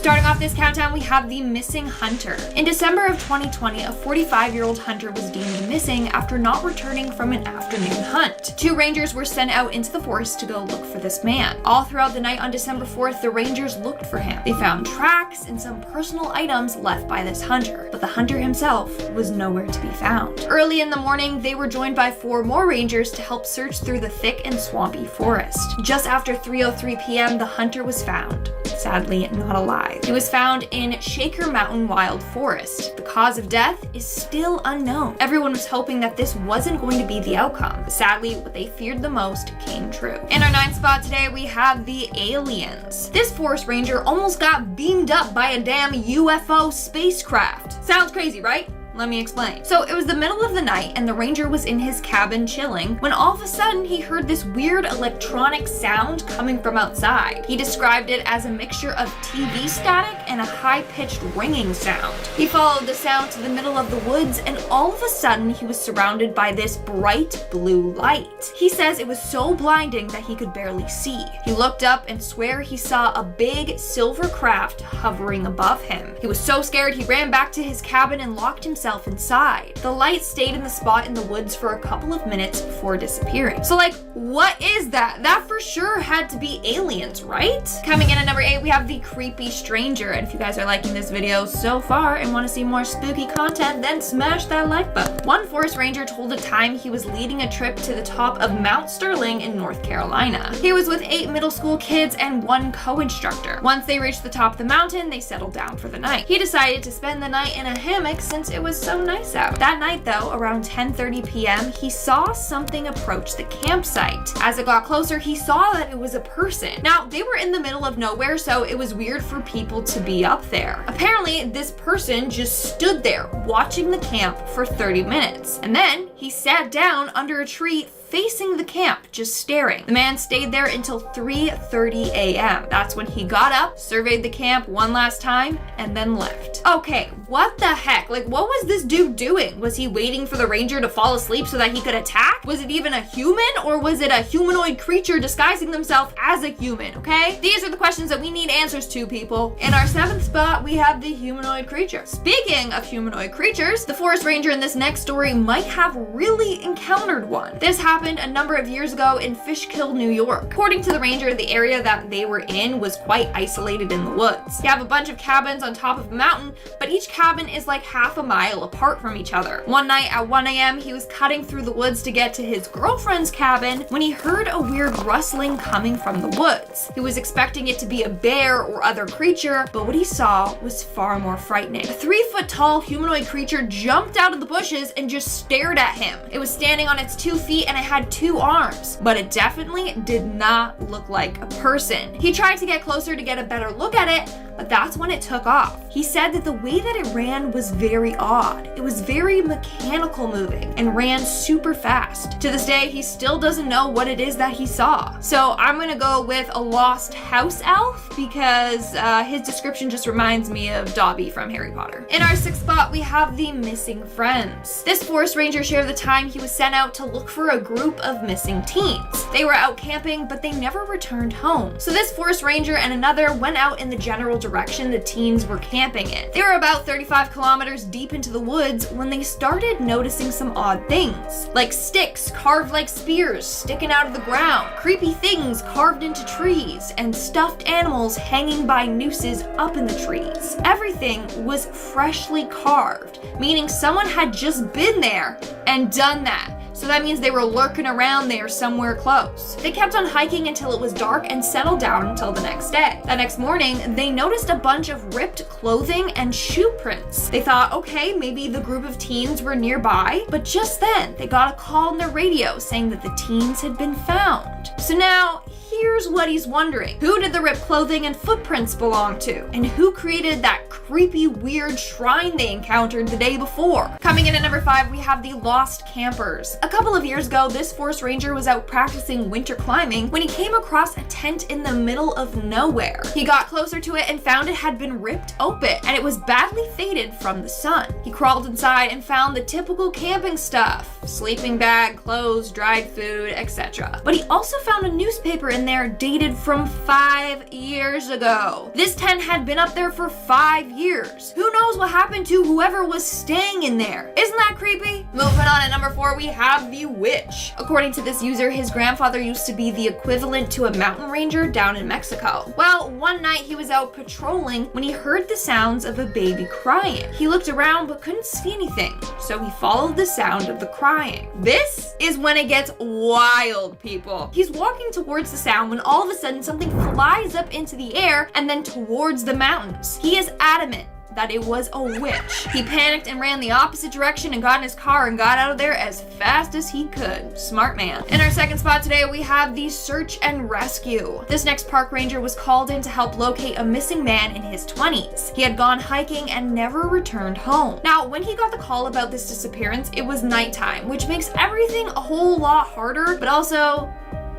Starting off this countdown, we have the missing hunter. In December of 2020, a 45-year-old hunter was deemed missing after not returning from an afternoon hunt. 2 rangers were sent out into the forest to go look for this man. All throughout the night on December 4th, the rangers looked for him. They found tracks and some personal items left by this hunter, but the hunter himself was nowhere to be found. Early in the morning, they were joined by 4 more rangers to help search through the thick and swampy forest. Just after 3:03 p.m., the hunter was found. Sadly, not alive. He was found in Shaker Mountain Wild Forest. The cause of death is still unknown. Everyone was hoping that this wasn't going to be the outcome, but sadly, what they feared the most came true. In our 9th spot today, we have the aliens. This forest ranger almost got beamed up by a damn UFO spacecraft. Sounds crazy, right? Let me explain. So it was the middle of the night and the ranger was in his cabin chilling when all of a sudden he heard this weird electronic sound coming from outside. He described it as a mixture of TV static and a high-pitched ringing sound. He followed the sound to the middle of the woods and all of a sudden he was surrounded by this bright blue light. He says it was so blinding that he could barely see. He looked up and swore he saw a big silver craft hovering above him. He was so scared he ran back to his cabin and locked himself inside. The light stayed in the spot in the woods for a couple of minutes before disappearing. So like, what is that? That for sure had to be aliens, right? Coming in at number 8, we have the creepy stranger. And if you guys are liking this video so far and want to see more spooky content, then smash that like button. One forest ranger told a time he was leading a trip to the top of Mount Sterling in North Carolina. He was with 8 middle school kids and 1 co-instructor. Once they reached the top of the mountain, they settled down for the night. He decided to spend the night in a hammock since it was so nice out. That night though, around 10:30 p.m., he saw something approach the campsite. As it got closer, he saw that it was a person. Now, they were in the middle of nowhere, so it was weird for people to be up there. Apparently, this person just stood there watching the camp for 30 minutes. And then he sat down under a tree facing the camp, just staring. The man stayed there until 3:30 a.m. That's when he got up, surveyed the camp one last time, and then left. Okay, what the heck? Like, what was this dude doing? Was he waiting for the ranger to fall asleep so that he could attack? Was it even a human, or was it a humanoid creature disguising themselves as a human, okay? These are the questions that we need answers to, people. In our 7th spot, we have the humanoid creature. Speaking of humanoid creatures, the forest ranger in this next story might have really encountered one. This happened a number of years ago in Fishkill, New York. According to the ranger, the area that they were in was quite isolated in the woods. You have a bunch of cabins on top of a mountain, but each cabin is like half a mile apart from each other. One night at 1 a.m., he was cutting through the woods to get to his girlfriend's cabin when he heard a weird rustling coming from the woods. He was expecting it to be a bear or other creature, but what he saw was far more frightening. A 3-foot-tall humanoid creature jumped out of the bushes and just stared at him. It was standing on its 2 feet and it had 2 arms, but it definitely did not look like a person. He tried to get closer to get a better look at it, but that's when it took off. He said that the way that it ran was very odd. It was very mechanical moving and ran super fast. To this day, he still doesn't know what it is that he saw. So I'm gonna go with a lost house elf because his description just reminds me of Dobby from Harry Potter. In our 6th spot, we have the missing friends. This forest ranger shared the time he was sent out to look for a group of missing teens. They were out camping, but they never returned home. So this forest ranger and another went out in the general direction the teens were camping in. They were about 35 kilometers deep into the woods when they started noticing some odd things, like sticks carved like spears sticking out of the ground, creepy things carved into trees, and stuffed animals hanging by nooses up in the trees. Everything was freshly carved, meaning someone had just been there and done that. So that means they were lurking around there somewhere close. They kept on hiking until it was dark and settled down until the next day. That next morning, they noticed a bunch of ripped clothing and shoe prints. They thought, okay, maybe the group of teens were nearby, but just then they got a call on the radio saying that the teens had been found. So now, here's what he's wondering. Who did the ripped clothing and footprints belong to? And who created that creepy, weird shrine they encountered the day before? Coming in at number 5, we have the lost campers. A couple of years ago, this forest ranger was out practicing winter climbing when he came across a tent in the middle of nowhere. He got closer to it and found it had been ripped open and it was badly faded from the sun. He crawled inside and found the typical camping stuff. sleeping bag, clothes, dried food, etc. But he also found a newspaper in there dated from 5 years ago. This tent had been up there for 5 years. Who knows what happened to whoever was staying in there? Isn't that creepy? Moving on, at number 4, we have the witch. According to this user, his grandfather used to be the equivalent to a mountain ranger down in Mexico. Well, one night he was out patrolling when he heard the sounds of a baby crying. He looked around but couldn't see anything, so he followed the sound of the crying. This is when it gets wild, people. He's walking towards the sound when all of a sudden something flies up into the air and then towards the mountains. He is adamant that it was a witch. He panicked and ran the opposite direction and got in his car and got out of there as fast as he could. Smart man. In our second spot today, we have the search and rescue. This next park ranger was called in to help locate a missing man in his 20s. He had gone hiking and never returned home. Now, when he got the call about this disappearance, it was nighttime, which makes everything a whole lot harder, but also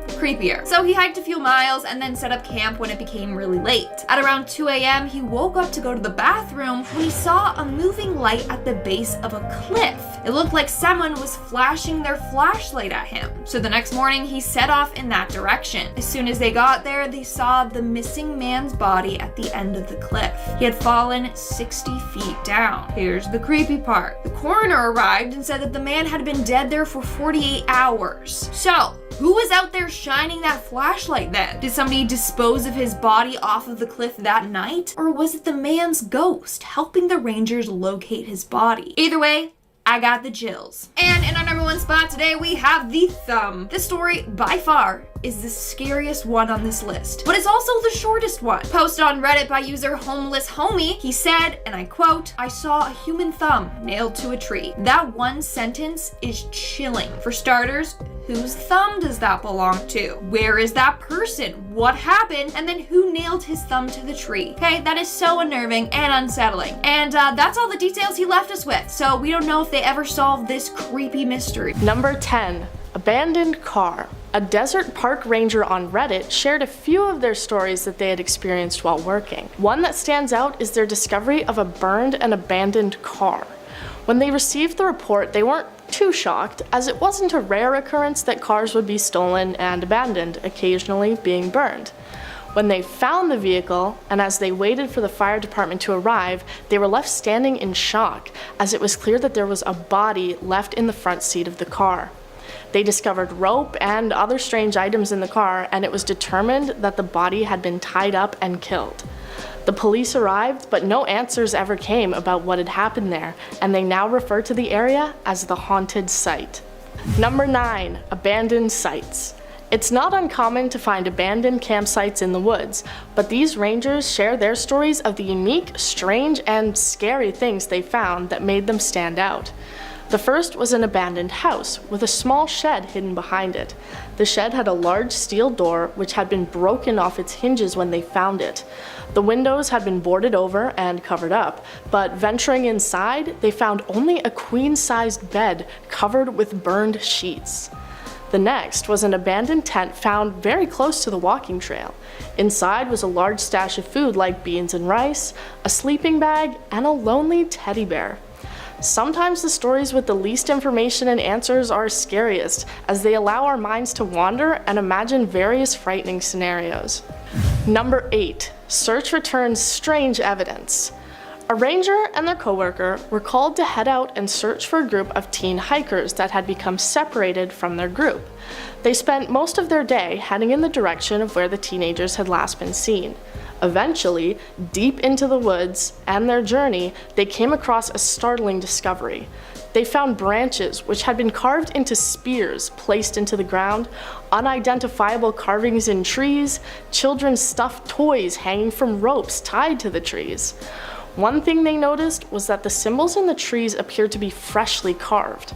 creepier. So he hiked a few miles and then set up camp when it became really late. At around 2 a.m., he woke up to go to the bathroom when he saw a moving light at the base of a cliff. It looked like someone was flashing their flashlight at him. So the next morning, he set off in that direction. As soon as they got there, they saw the missing man's body at the end of the cliff. He had fallen 60 feet down. Here's the creepy part. The coroner arrived and said that the man had been dead there for 48 hours. So, who was out there shining that flashlight then? Did somebody dispose of his body off of the cliff that night? Or was it the man's ghost helping the rangers locate his body? Either way, I got the chills. And in our number 1 spot today, we have the thumb. This story, by far, is the scariest one on this list, but it's also the shortest one. Posted on Reddit by user Homeless Homie, he said, and I quote, "I saw a human thumb nailed to a tree." That one sentence is chilling. For starters, whose thumb does that belong to? Where is that person? What happened? And then who nailed his thumb to the tree? Okay, that is so unnerving and unsettling. And that's all the details he left us with, so we don't know if they ever solved this creepy mystery. Number 10. Abandoned car. A desert park ranger on Reddit shared a few of their stories that they had experienced while working. One that stands out is their discovery of a burned and abandoned car. When they received the report, they weren't too shocked, as it wasn't a rare occurrence that cars would be stolen and abandoned, occasionally being burned. When they found the vehicle, and as they waited for the fire department to arrive, they were left standing in shock, as it was clear that there was a body left in the front seat of the car. They discovered rope and other strange items in the car, and it was determined that the body had been tied up and killed. The police arrived, but no answers ever came about what had happened there, and they now refer to the area as the haunted site. Number 9. Abandoned sites. It's not uncommon to find abandoned campsites in the woods, but these rangers share their stories of the unique, strange, and scary things they found that made them stand out. The first was an abandoned house with a small shed hidden behind it. The shed had a large steel door which had been broken off its hinges when they found it. The windows had been boarded over and covered up, but venturing inside, they found only a queen-sized bed covered with burned sheets. The next was an abandoned tent found very close to the walking trail. Inside was a large stash of food like beans and rice, a sleeping bag, and a lonely teddy bear. Sometimes the stories with the least information and answers are scariest, as they allow our minds to wander and imagine various frightening scenarios. Number 8. Search returns strange evidence. A ranger and their coworker were called to head out and search for a group of teen hikers that had become separated from their group. They spent most of their day heading in the direction of where the teenagers had last been seen. Eventually, deep into the woods and their journey, they came across a startling discovery. They found branches which had been carved into spears placed into the ground, unidentifiable carvings in trees, children's stuffed toys hanging from ropes tied to the trees. One thing they noticed was that the symbols in the trees appeared to be freshly carved.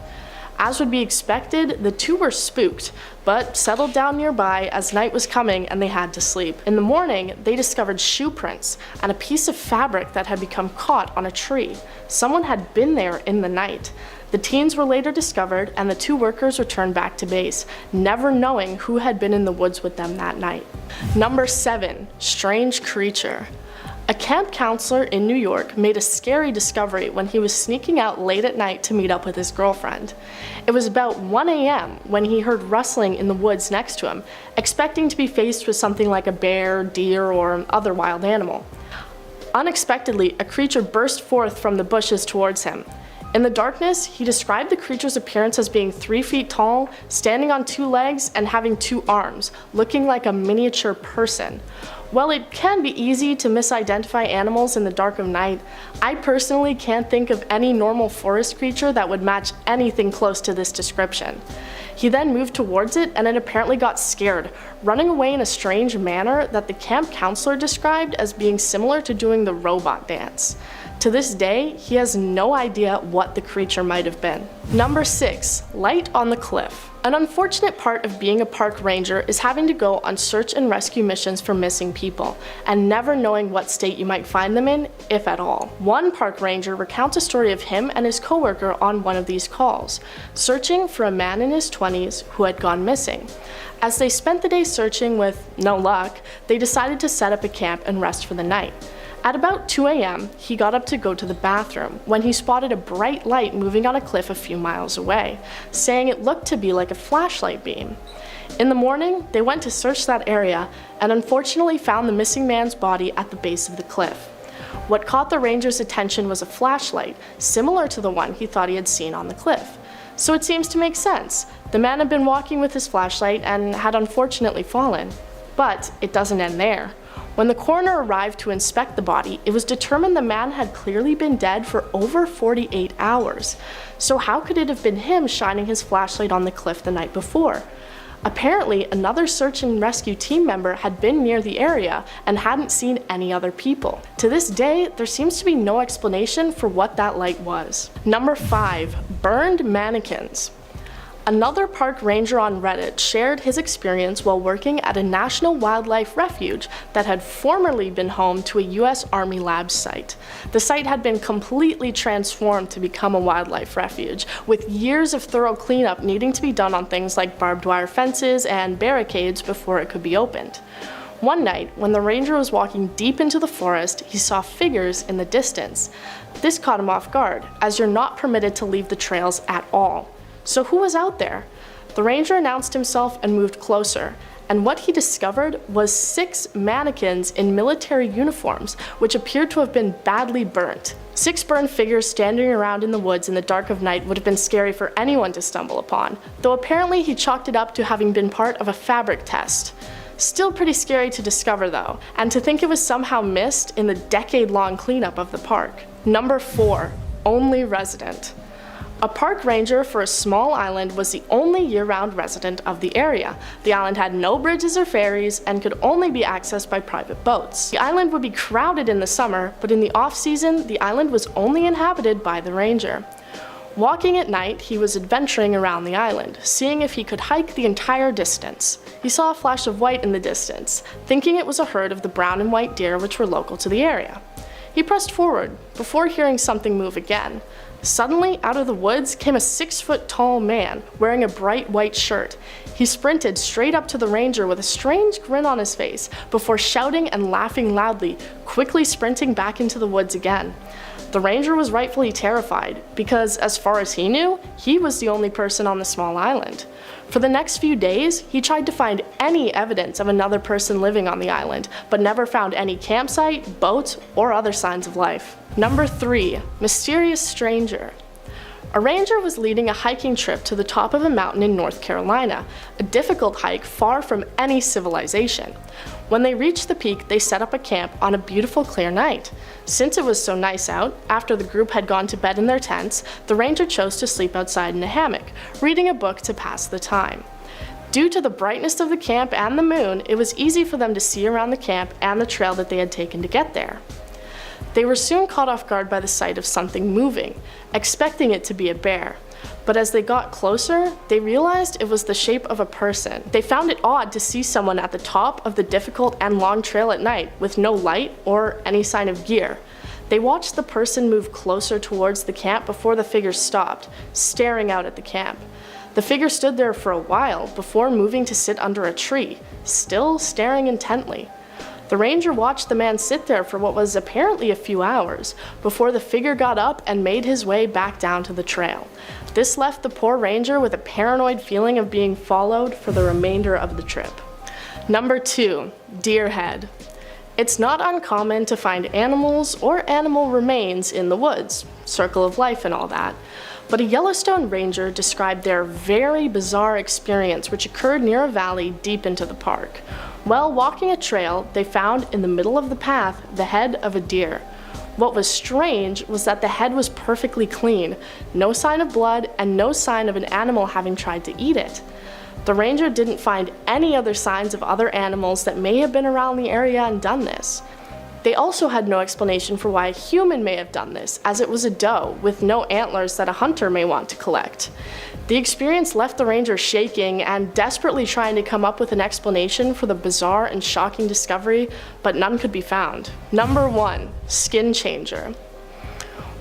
As would be expected, the two were spooked, but settled down nearby as night was coming and they had to sleep. In the morning, they discovered shoe prints and a piece of fabric that had become caught on a tree. Someone had been there in the night. The teens were later discovered and the two workers returned back to base, never knowing who had been in the woods with them that night. Number 7. Strange creature. A camp counselor in New York made a scary discovery when he was sneaking out late at night to meet up with his girlfriend. It was about 1 a.m. when he heard rustling in the woods next to him, expecting to be faced with something like a bear, deer, or other wild animal. Unexpectedly, a creature burst forth from the bushes towards him. In the darkness, he described the creature's appearance as being 3 feet tall, standing on 2 legs, and having 2 arms, looking like a miniature person. While it can be easy to misidentify animals in the dark of night, I personally can't think of any normal forest creature that would match anything close to this description. He then moved towards it and it apparently got scared, running away in a strange manner that the camp counselor described as being similar to doing the robot dance. To this day, he has no idea what the creature might have been. Number 6. Light on the cliff. An unfortunate part of being a park ranger is having to go on search and rescue missions for missing people, and never knowing what state you might find them in, if at all. One park ranger recounts a story of him and his coworker on one of these calls, searching for a man in his 20s who had gone missing. As they spent the day searching with no luck, they decided to set up a camp and rest for the night. At about 2 a.m., he got up to go to the bathroom when he spotted a bright light moving on a cliff a few miles away, saying it looked to be like a flashlight beam. In the morning, they went to search that area and unfortunately found the missing man's body at the base of the cliff. What caught the ranger's attention was a flashlight, similar to the one he thought he had seen on the cliff. So it seems to make sense. The man had been walking with his flashlight and had unfortunately fallen. But it doesn't end there. When the coroner arrived to inspect the body, it was determined the man had clearly been dead for over 48 hours. So how could it have been him shining his flashlight on the cliff the night before? Apparently, another search and rescue team member had been near the area and hadn't seen any other people. To this day, there seems to be no explanation for what that light was. Number 5. Burned mannequins. Another park ranger on Reddit shared his experience while working at a national wildlife refuge that had formerly been home to a US Army lab site. The site had been completely transformed to become a wildlife refuge, with years of thorough cleanup needing to be done on things like barbed wire fences and barricades before it could be opened. One night, when the ranger was walking deep into the forest, he saw figures in the distance. This caught him off guard, as you're not permitted to leave the trails at all. So who was out there? The ranger announced himself and moved closer, and what he discovered was 6 mannequins in military uniforms, which appeared to have been badly burnt. 6 burned figures standing around in the woods in the dark of night would have been scary for anyone to stumble upon, though apparently he chalked it up to having been part of a fabric test. Still pretty scary to discover though, and to think it was somehow missed in the decade-long cleanup of the park. Number 4. Only resident. A park ranger for a small island was the only year-round resident of the area. The island had no bridges or ferries and could only be accessed by private boats. The island would be crowded in the summer, but in the off-season, the island was only inhabited by the ranger. Walking at night, he was adventuring around the island, seeing if he could hike the entire distance. He saw a flash of white in the distance, thinking it was a herd of the brown and white deer which were local to the area. He pressed forward, before hearing something move again. Suddenly, out of the woods came a 6-foot-tall man wearing a bright white shirt. He sprinted straight up to the ranger with a strange grin on his face before shouting and laughing loudly, quickly sprinting back into the woods again. The ranger was rightfully terrified because, as far as he knew, he was the only person on the small island. For the next few days, he tried to find any evidence of another person living on the island, but never found any campsite, boats, or other signs of life. Number 3. Mysterious stranger. A ranger was leading a hiking trip to the top of a mountain in North Carolina, a difficult hike far from any civilization. When they reached the peak, they set up a camp on a beautiful clear night. Since it was so nice out, after the group had gone to bed in their tents, the ranger chose to sleep outside in a hammock, reading a book to pass the time. Due to the brightness of the camp and the moon, it was easy for them to see around the camp and the trail that they had taken to get there. They were soon caught off guard by the sight of something moving, expecting it to be a bear. But as they got closer, they realized it was the shape of a person. They found it odd to see someone at the top of the difficult and long trail at night with no light or any sign of gear. They watched the person move closer towards the camp before the figure stopped, staring out at the camp. The figure stood there for a while before moving to sit under a tree, still staring intently. The ranger watched the man sit there for what was apparently a few hours, before the figure got up and made his way back down to the trail. This left the poor ranger with a paranoid feeling of being followed for the remainder of the trip. Number 2. Deer head. It's not uncommon to find animals or animal remains in the woods, circle of life and all that. But a Yellowstone ranger described their very bizarre experience which occurred near a valley deep into the park. While walking a trail, they found in the middle of the path the head of a deer. What was strange was that the head was perfectly clean, no sign of blood and no sign of an animal having tried to eat it. The ranger didn't find any other signs of other animals that may have been around the area and done this. They also had no explanation for why a human may have done this, as it was a doe with no antlers that a hunter may want to collect. The experience left the ranger shaking and desperately trying to come up with an explanation for the bizarre and shocking discovery, but none could be found. Number 1. Skinchanger.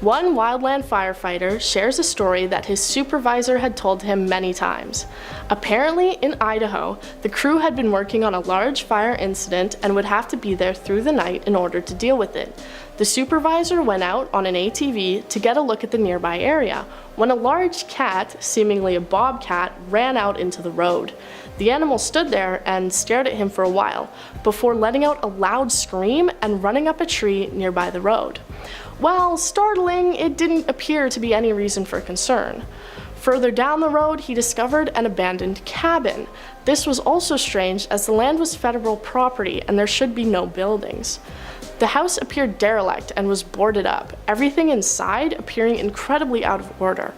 One wildland firefighter shares a story that his supervisor had told him many times. Apparently, in Idaho, the crew had been working on a large fire incident and would have to be there through the night in order to deal with it. The supervisor went out on an ATV to get a look at the nearby area, when a large cat, seemingly a bobcat, ran out into the road. The animal stood there and stared at him for a while, before letting out a loud scream and running up a tree nearby the road. While startling, it didn't appear to be any reason for concern. Further down the road, he discovered an abandoned cabin. This was also strange as the land was federal property and there should be no buildings. The house appeared derelict and was boarded up, everything inside appearing incredibly out of order.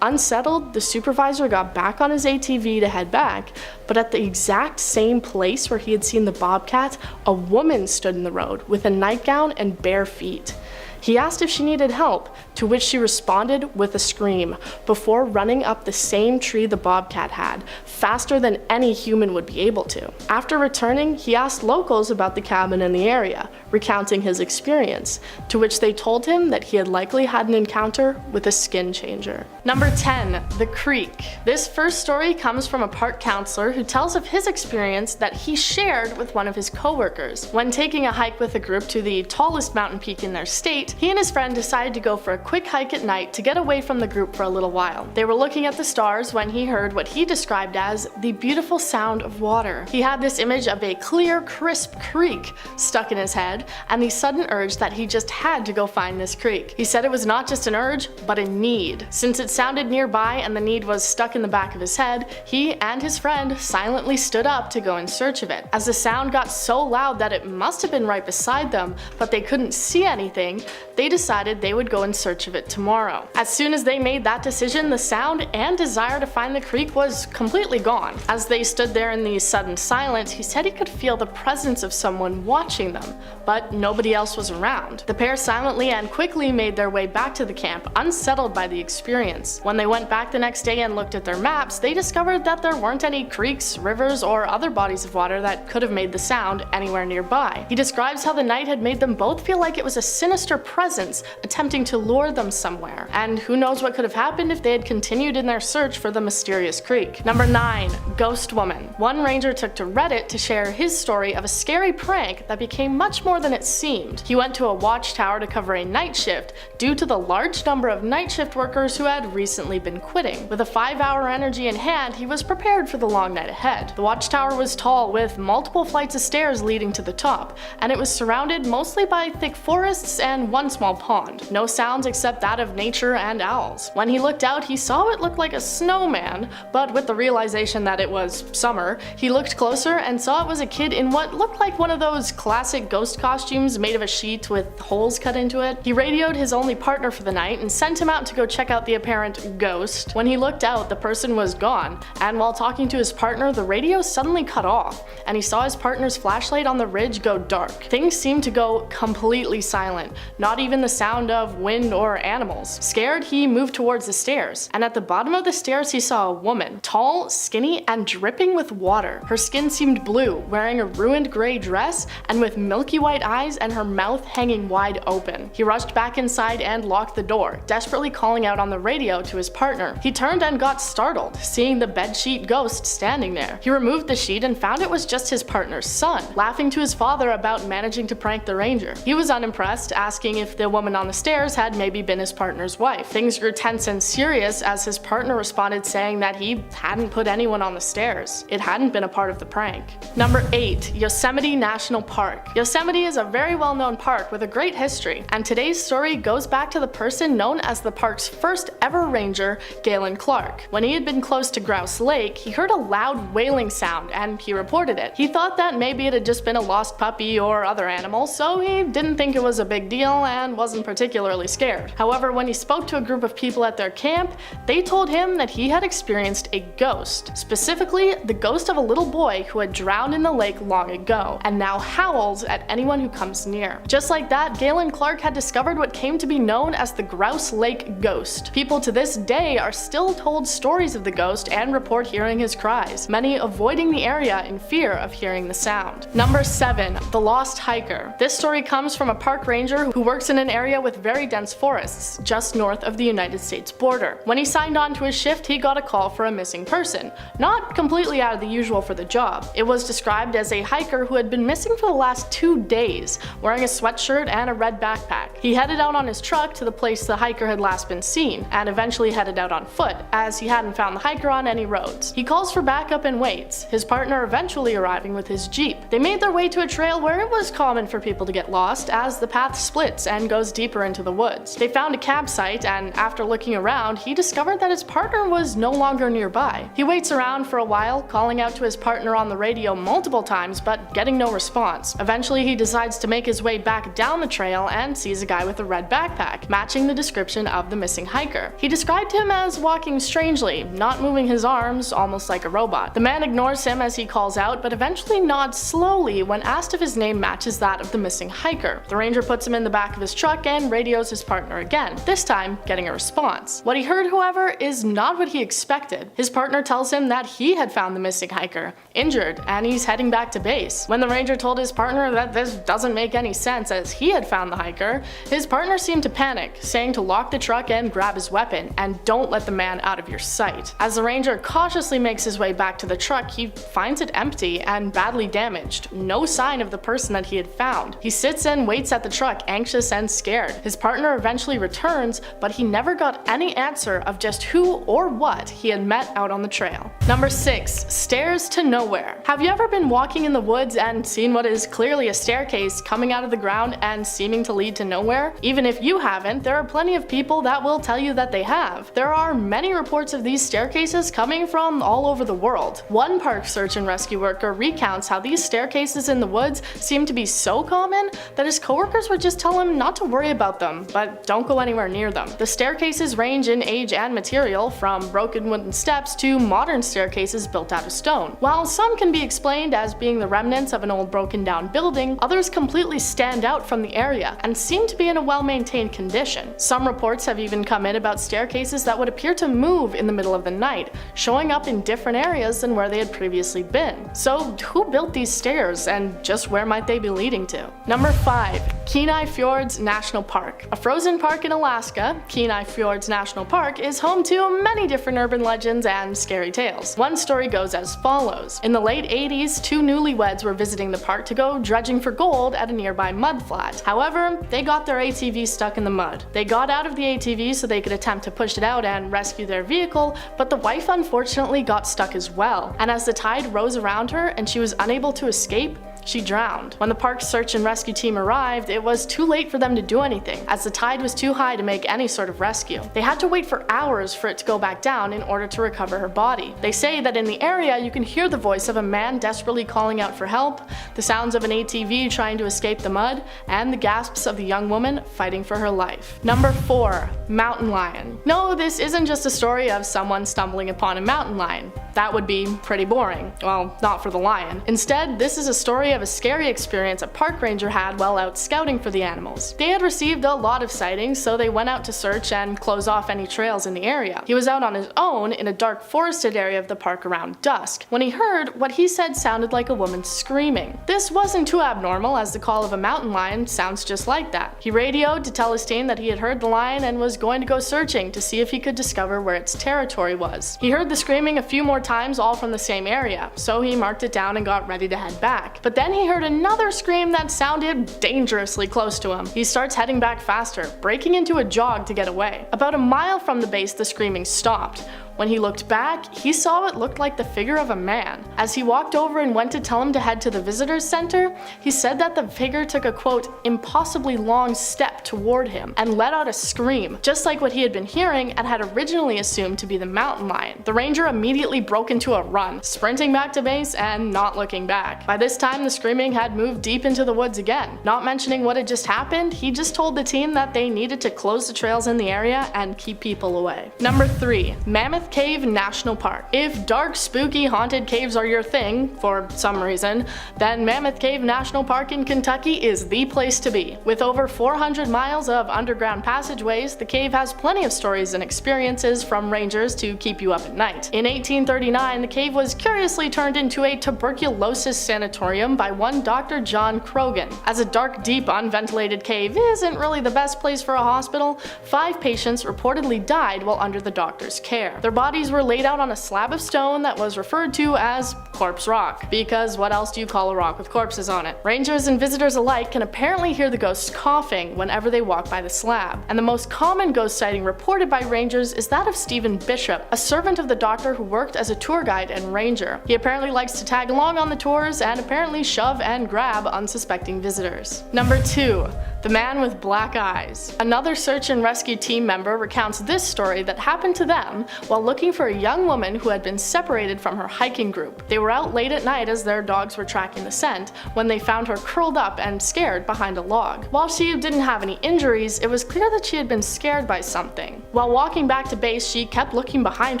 Unsettled, the supervisor got back on his ATV to head back, but at the exact same place where he had seen the bobcat, a woman stood in the road with a nightgown and bare feet. He asked if she needed help, to which she responded with a scream, before running up the same tree the bobcat had, faster than any human would be able to. After returning, he asked locals about the cabin in the area, recounting his experience, to which they told him that he had likely had an encounter with a Skinchanger. Number 10. The Creek. This first story comes from a park counselor who tells of his experience that he shared with one of his coworkers. When taking a hike with a group to the tallest mountain peak in their state, he and his friend decided to go for a quick hike at night to get away from the group for a little while. They were looking at the stars when he heard what he described as the beautiful sound of water. He had this image of a clear, crisp creek stuck in his head, and the sudden urge that he just had to go find this creek. He said it was not just an urge, but a need. Since it sounded nearby and the need was stuck in the back of his head, he and his friend silently stood up to go in search of it. As the sound got so loud that it must have been right beside them, but they couldn't see anything, they decided they would go in search of it tomorrow. As soon as they made that decision, the sound and desire to find the creek was completely gone. As they stood there in the sudden silence, he said he could feel the presence of someone watching them, but nobody else was around. The pair silently and quickly made their way back to the camp, unsettled by the experience. When they went back the next day and looked at their maps, they discovered that there weren't any creeks, rivers, or other bodies of water that could have made the sound anywhere nearby. He describes how the night had made them both feel like it was a sinister presence attempting to lure them somewhere, and who knows what could have happened if they had continued in their search for the mysterious creek. Number 9. Ghost Woman. One ranger took to Reddit to share his story of a scary prank that became much more than it seemed. He went to a watchtower to cover a night shift due to the large number of night shift workers who had recently been quitting. With a 5-hour energy in hand, he was prepared for the long night ahead. The watchtower was tall with multiple flights of stairs leading to the top, and it was surrounded mostly by thick forests and one small pond. No sounds except that of nature and owls. When he looked out, he saw what looked like a snowman, but with the realization that it was summer, he looked closer and saw it was a kid in what looked like one of those classic ghost costumes made of a sheet with holes cut into it. He radioed his only partner for the night and sent him out to go check out the apparent ghost. When he looked out, the person was gone, and while talking to his partner, the radio suddenly cut off, and he saw his partner's flashlight on the ridge go dark. Things seemed to go completely silent. Not not even the sound of wind or animals. Scared, he moved towards the stairs, and at the bottom of the stairs he saw a woman, tall, skinny, and dripping with water. Her skin seemed blue, wearing a ruined gray dress, and with milky white eyes and her mouth hanging wide open. He rushed back inside and locked the door, desperately calling out on the radio to his partner. He turned and got startled, seeing the bedsheet ghost standing there. He removed the sheet and found it was just his partner's son, laughing to his father about managing to prank the ranger. He was unimpressed, asking if the woman on the stairs had maybe been his partner's wife. Things grew tense and serious as his partner responded saying that he hadn't put anyone on the stairs. It hadn't been a part of the prank. Number 8. Yosemite National Park. Yosemite is a very well-known park with a great history, and today's story goes back to the person known as the park's first ever ranger, Galen Clark. When he had been close to Grouse Lake, he heard a loud wailing sound and he reported it. He thought that maybe it had just been a lost puppy or other animal, so he didn't think it was a big deal and wasn't particularly scared. However, when he spoke to a group of people at their camp, they told him that he had experienced a ghost, specifically the ghost of a little boy who had drowned in the lake long ago and now howls at anyone who comes near. Just like that, Galen Clark had discovered what came to be known as the Grouse Lake Ghost. People to this day are still told stories of the ghost and report hearing his cries, many avoiding the area in fear of hearing the sound. Number 7. The Lost Hiker. This story comes from a park ranger who works in an area with very dense forests, just north of the United States border. When he signed on to his shift, he got a call for a missing person. Not completely out of the usual for the job. It was described as a hiker who had been missing for the last 2 days, wearing a sweatshirt and a red backpack. He headed out on his truck to the place the hiker had last been seen, and eventually headed out on foot, as he hadn't found the hiker on any roads. He calls for backup and waits, his partner eventually arriving with his jeep. They made their way to a trail where it was common for people to get lost, as the path splits and goes deeper into the woods. They found a campsite, and after looking around, he discovered that his partner was no longer nearby. He waits around for a while, calling out to his partner on the radio multiple times, but getting no response. Eventually, he decides to make his way back down the trail and sees a guy with a red backpack, matching the description of the missing hiker. He described him as walking strangely, not moving his arms, almost like a robot. The man ignores him as he calls out, but eventually nods slowly when asked if his name matches that of the missing hiker. The ranger puts him in the back of his truck and radios his partner again, this time getting a response. What he heard, however, is not what he expected. His partner tells him that he had found the missing hiker, injured, and he's heading back to base. When the ranger told his partner that this doesn't make any sense as he had found the hiker, his partner seemed to panic, saying to lock the truck and grab his weapon, and don't let the man out of your sight. As the ranger cautiously makes his way back to the truck, he finds it empty and badly damaged, no sign of the person that he had found. He sits and waits at the truck, anxious and scared. His partner eventually returns, but he never got any answer of just who or what he had met out on the trail. Number 6. Stairs to nowhere. Have you ever been walking in the woods and seen what is clearly a staircase coming out of the ground and seeming to lead to nowhere? Even if you haven't, there are plenty of people that will tell you that they have. There are many reports of these staircases coming from all over the world. One park search and rescue worker recounts how these staircases in the woods seem to be so common that his coworkers would just tell him not to worry about them, but don't go anywhere near them. The staircases range in age and material, from broken wooden steps to modern staircases built out of stone. While some can be explained as being the remnants of an old broken down building, others completely stand out from the area and seem to be in a well-maintained condition. Some reports have even come in about staircases that would appear to move in the middle of the night, showing up in different areas than where they had previously been. So who built these stairs, and just where might they be leading to? Number 5. Kenai Fjords National Park. A frozen park in Alaska, Kenai Fjords National Park is home to many different urban legends and scary tales. One story goes as follows. In the late 80s, 2 newlyweds were visiting the park to go dredging for gold at a nearby mud flat. However, they got their ATV stuck in the mud. They got out of the ATV so they could attempt to push it out and rescue their vehicle, but the wife unfortunately got stuck as well, and as the tide rose around her and she was unable to escape, she drowned. When the park's search and rescue team arrived, it was too late for them to do anything, as the tide was too high to make any sort of rescue. They had to wait for hours for it to go back down in order to recover her body. They say that in the area you can hear the voice of a man desperately calling out for help, the sounds of an ATV trying to escape the mud, and the gasps of the young woman fighting for her life. Number 4. Mountain lion. No, this isn't just a story of someone stumbling upon a mountain lion. That would be pretty boring. Well, not for the lion. Instead, this is a story of a scary experience a park ranger had while out scouting for the animals. They had received a lot of sightings, so they went out to search and close off any trails in the area. He was out on his own in a dark forested area of the park around dusk when he heard what he said sounded like a woman screaming. This wasn't too abnormal, as the call of a mountain lion sounds just like that. He radioed to tell his team that he had heard the lion and was going to go searching to see if he could discover where its territory was. He heard the screaming a few more times, all from the same area, so he marked it down and got ready to head back. But then he heard another scream that sounded dangerously close to him. He starts heading back faster, breaking into a jog to get away. About a mile from the base, the screaming stopped. When he looked back, he saw what looked like the figure of a man. As he walked over and went to tell him to head to the visitors center, he said that the figure took a quote, impossibly long step toward him and let out a scream, just like what he had been hearing and had originally assumed to be the mountain lion. The ranger immediately broke into a run, sprinting back to base and not looking back. By this time, the screaming had moved deep into the woods again. Not mentioning what had just happened, he just told the team that they needed to close the trails in the area and keep people away. Number 3. Mammoth Cave National Park. If dark, spooky, haunted caves are your thing, for some reason, then Mammoth Cave National Park in Kentucky is the place to be. With over 400 miles of underground passageways, the cave has plenty of stories and experiences from rangers to keep you up at night. In 1839, the cave was curiously turned into a tuberculosis sanatorium by one Dr. John Croghan. As a dark, deep, unventilated cave isn't really the best place for a hospital, 5 patients reportedly died while under the doctor's care. Their bodies were laid out on a slab of stone that was referred to as Corpse Rock, because what else do you call a rock with corpses on it? Rangers and visitors alike can apparently hear the ghosts coughing whenever they walk by the slab, and the most common ghost sighting reported by rangers is that of Stephen Bishop, a servant of the doctor who worked as a tour guide and ranger. He apparently likes to tag along on the tours and apparently shove and grab unsuspecting visitors. Number 2. The man with black eyes. Another search and rescue team member recounts this story that happened to them while looking for a young woman who had been separated from her hiking group. They were out late at night as their dogs were tracking the scent when they found her curled up and scared behind a log. While she didn't have any injuries, it was clear that she had been scared by something. While walking back to base, she kept looking behind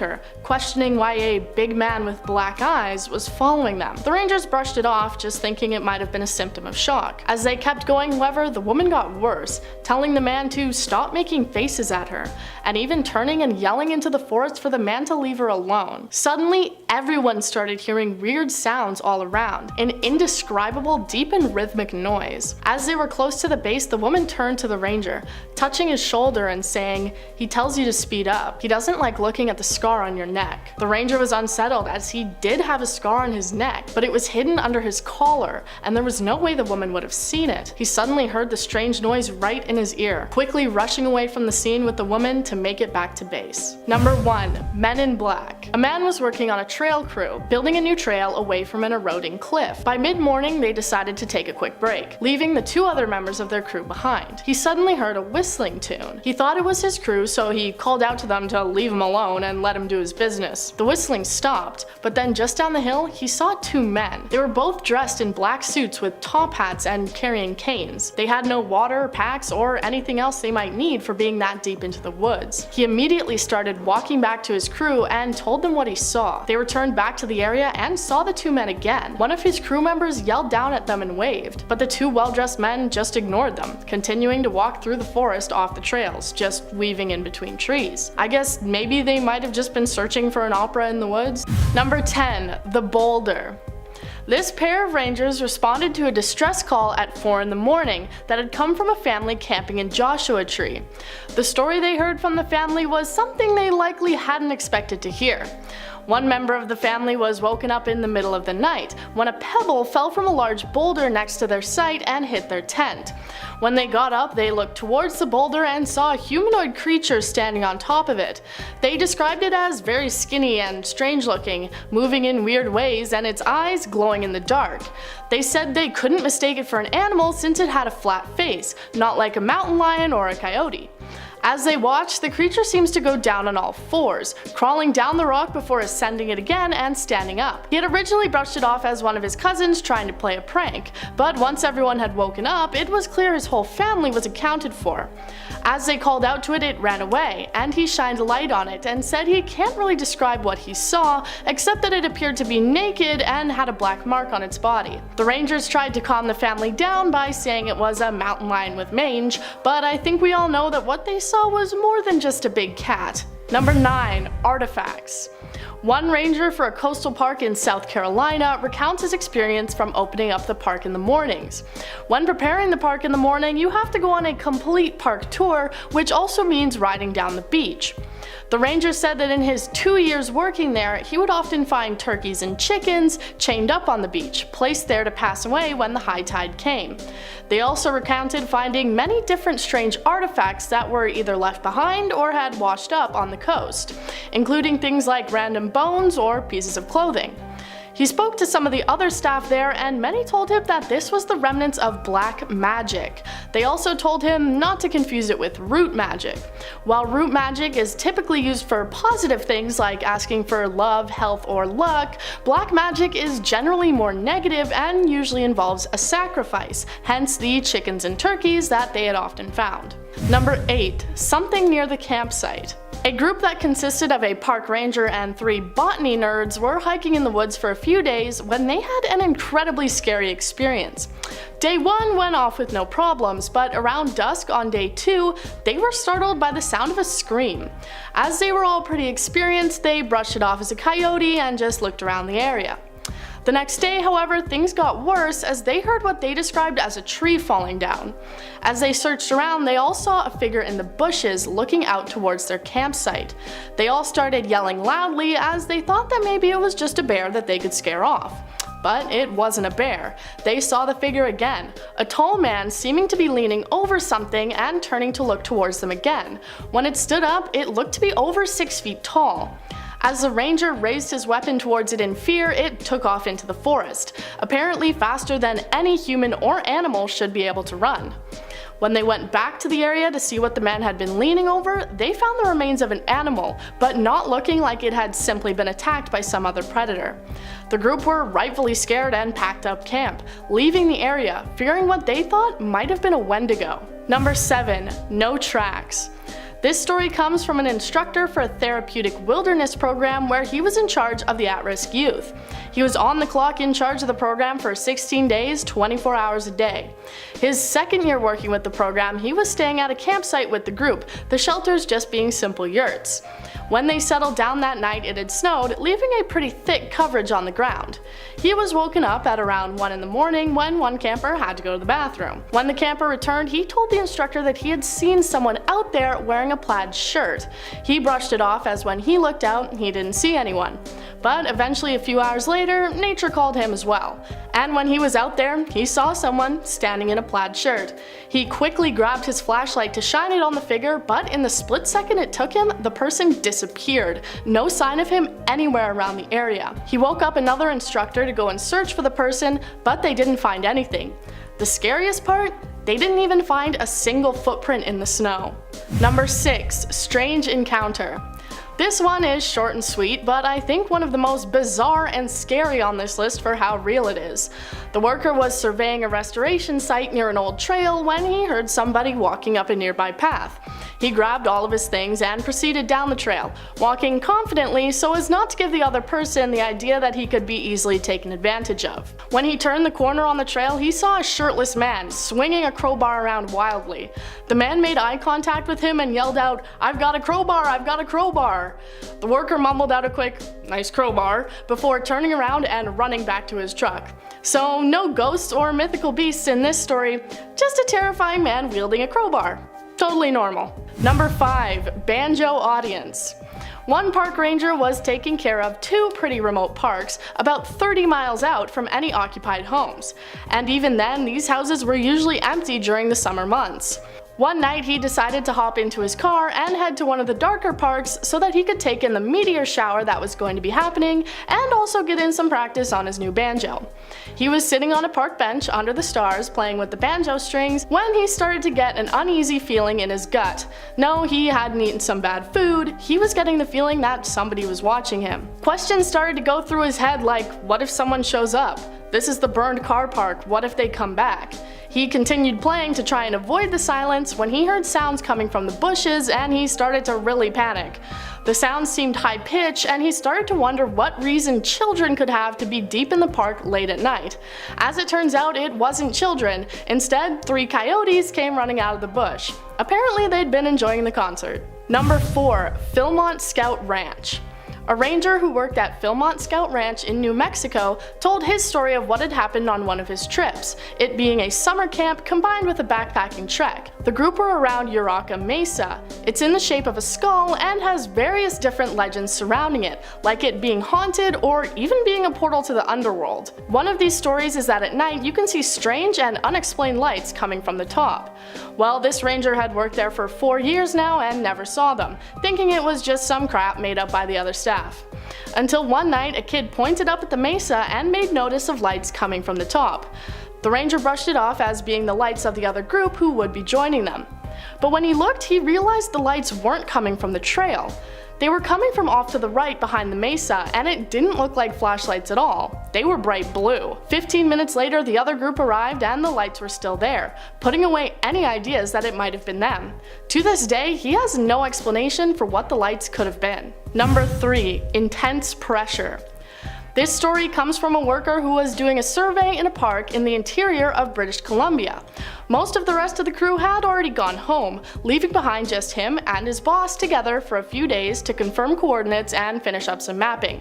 her, questioning why a big man with black eyes was following them. The rangers brushed it off, just thinking it might have been a symptom of shock. As they kept going, however, the woman got worse, telling the man to stop making faces at her, and even turning and yelling into the forest for the man to leave her alone. Suddenly, everyone started hearing weird sounds all around, an indescribable, deep and rhythmic noise. As they were close to the base, the woman turned to the ranger, touching his shoulder and saying, "He tells you to speed up. He doesn't like looking at the scar on your neck." The ranger was unsettled as he did have a scar on his neck, but it was hidden under his collar, and there was no way the woman would have seen it. He suddenly heard the strange noise right in his ear, quickly rushing away from the scene with the woman to make it back to base. Number 1. Men in Black. A man was working on a trail crew, building a new trail away from an eroding cliff. By mid-morning, they decided to take a quick break, leaving the 2 other members of their crew behind. He suddenly heard a whistling tune. He thought it was his crew, so he called out to them to leave him alone and let him do his business. The whistling stopped, but then just down the hill, he saw 2 men. They were both dressed in black suits with top hats and carrying canes. They had no water, packs, or anything else they might need for being that deep into the woods. He immediately started walking back to his crew and told them what he saw. They returned back to the area and saw the 2 men again. One of his crew members yelled down at them and waved, but the 2 well-dressed men just ignored them, continuing to walk through the forest off the trails, just weaving in between trees. I guess maybe they might have just been searching for an opera in the woods. Number 10. The Boulder. This pair of rangers responded to a distress call at 4 in the morning that had come from a family camping in Joshua Tree. The story they heard from the family was something they likely hadn't expected to hear. One member of the family was woken up in the middle of the night when a pebble fell from a large boulder next to their site and hit their tent. When they got up, they looked towards the boulder and saw a humanoid creature standing on top of it. They described it as very skinny and strange looking, moving in weird ways, and its eyes glowing in the dark. They said they couldn't mistake it for an animal since it had a flat face, not like a mountain lion or a coyote. As they watched, the creature seems to go down on all 4s, crawling down the rock before ascending it again and standing up. He had originally brushed it off as one of his cousins trying to play a prank, but once everyone had woken up, it was clear his whole family was accounted for. As they called out to it, it ran away, and he shined a light on it and said he can't really describe what he saw, except that it appeared to be naked and had a black mark on its body. The rangers tried to calm the family down by saying it was a mountain lion with mange, but I think we all know that what they saw was more than just a big cat. Number 9. Artifacts. One ranger for a coastal park in South Carolina recounts his experience from opening up the park in the mornings. When preparing the park in the morning, you have to go on a complete park tour, which also means riding down the beach. The ranger said that in his 2 years working there, he would often find turkeys and chickens chained up on the beach, placed there to pass away when the high tide came. They also recounted finding many different strange artifacts that were either left behind or had washed up on the coast, including things like random bones or pieces of clothing. He spoke to some of the other staff there, and many told him that this was the remnants of black magic. They also told him not to confuse it with root magic. While root magic is typically used for positive things like asking for love, health, or luck, black magic is generally more negative and usually involves a sacrifice, hence the chickens and turkeys that they had often found. Number 8. Something near the campsite. A group that consisted of a park ranger and 3 botany nerds were hiking in the woods for a few days when they had an incredibly scary experience. Day 1 went off with no problems, but around dusk on day 2, they were startled by the sound of a scream. As they were all pretty experienced, they brushed it off as a coyote and just looked around the area. The next day, however, things got worse as they heard what they described as a tree falling down. As they searched around, they all saw a figure in the bushes looking out towards their campsite. They all started yelling loudly as they thought that maybe it was just a bear that they could scare off. But it wasn't a bear. They saw the figure again, a tall man seeming to be leaning over something and turning to look towards them again. When it stood up, it looked to be over 6 feet tall. As the ranger raised his weapon towards it in fear, it took off into the forest, apparently faster than any human or animal should be able to run. When they went back to the area to see what the man had been leaning over, they found the remains of an animal, but not looking like it had simply been attacked by some other predator. The group were rightfully scared and packed up camp, leaving the area, fearing what they thought might have been a wendigo. Number 7. No tracks. This story comes from an instructor for a therapeutic wilderness program where he was in charge of the at-risk youth. He was on the clock in charge of the program for 16 days, 24 hours a day. His second year working with the program, he was staying at a campsite with the group, the shelters just being simple yurts. When they settled down that night, it had snowed, leaving a pretty thick coverage on the ground. He was woken up at around 1 in the morning when one camper had to go to the bathroom. When the camper returned, he told the instructor that he had seen someone out there wearing a plaid shirt. He brushed it off as when he looked out, he didn't see anyone. But eventually, a few hours later, nature called him as well. And when he was out there, he saw someone standing in a plaid shirt. He quickly grabbed his flashlight to shine it on the figure, but in the split second it took him, the person disappeared. No sign of him anywhere around the area. He woke up another instructor to go and search for the person, but they didn't find anything. The scariest part? They didn't even find a single footprint in the snow. Number 6. Strange encounter. This one is short and sweet, but I think one of the most bizarre and scary on this list for how real it is. The worker was surveying a restoration site near an old trail when he heard somebody walking up a nearby path. He grabbed all of his things and proceeded down the trail, walking confidently so as not to give the other person the idea that he could be easily taken advantage of. When he turned the corner on the trail, he saw a shirtless man swinging a crowbar around wildly. The man made eye contact with him and yelled out, "I've got a crowbar, I've got a crowbar." The worker mumbled out a quick, "Nice crowbar," before turning around and running back to his truck. So no ghosts or mythical beasts in this story, just a terrifying man wielding a crowbar. Totally normal. Number 5. Banjo audience. One park ranger was taking care of 2 pretty remote parks, about 30 miles out from any occupied homes. And even then, these houses were usually empty during the summer months. One night he decided to hop into his car and head to one of the darker parks so that he could take in the meteor shower that was going to be happening and also get in some practice on his new banjo. He was sitting on a park bench under the stars playing with the banjo strings when he started to get an uneasy feeling in his gut. No, he hadn't eaten some bad food, he was getting the feeling that somebody was watching him. Questions started to go through his head like, what if someone shows up? This is the burned car park, what if they come back? He continued playing to try and avoid the silence when he heard sounds coming from the bushes, and he started to really panic. The sounds seemed high-pitched, and he started to wonder what reason children could have to be deep in the park late at night. As it turns out, it wasn't children. Instead, 3 coyotes came running out of the bush. Apparently they'd been enjoying the concert. Number 4. Philmont Scout Ranch. A ranger who worked at Philmont Scout Ranch in New Mexico told his story of what had happened on one of his trips, it being a summer camp combined with a backpacking trek. The group were around Uraca Mesa. It's in the shape of a skull and has various different legends surrounding it, like it being haunted or even being a portal to the underworld. One of these stories is that at night you can see strange and unexplained lights coming from the top. Well, this ranger had worked there for 4 years now and never saw them, thinking it was just some crap made up by the other staff. Until one night, a kid pointed up at the mesa and made notice of lights coming from the top. The ranger brushed it off as being the lights of the other group who would be joining them. But when he looked, he realized the lights weren't coming from the trail. They were coming from off to the right behind the mesa, and it didn't look like flashlights at all. They were bright blue. 15 minutes later, the other group arrived and the lights were still there, putting away any ideas that it might have been them. To this day, he has no explanation for what the lights could have been. Number 3. Intense pressure. This story comes from a worker who was doing a survey in a park in the interior of British Columbia. Most of the rest of the crew had already gone home, leaving behind just him and his boss together for a few days to confirm coordinates and finish up some mapping.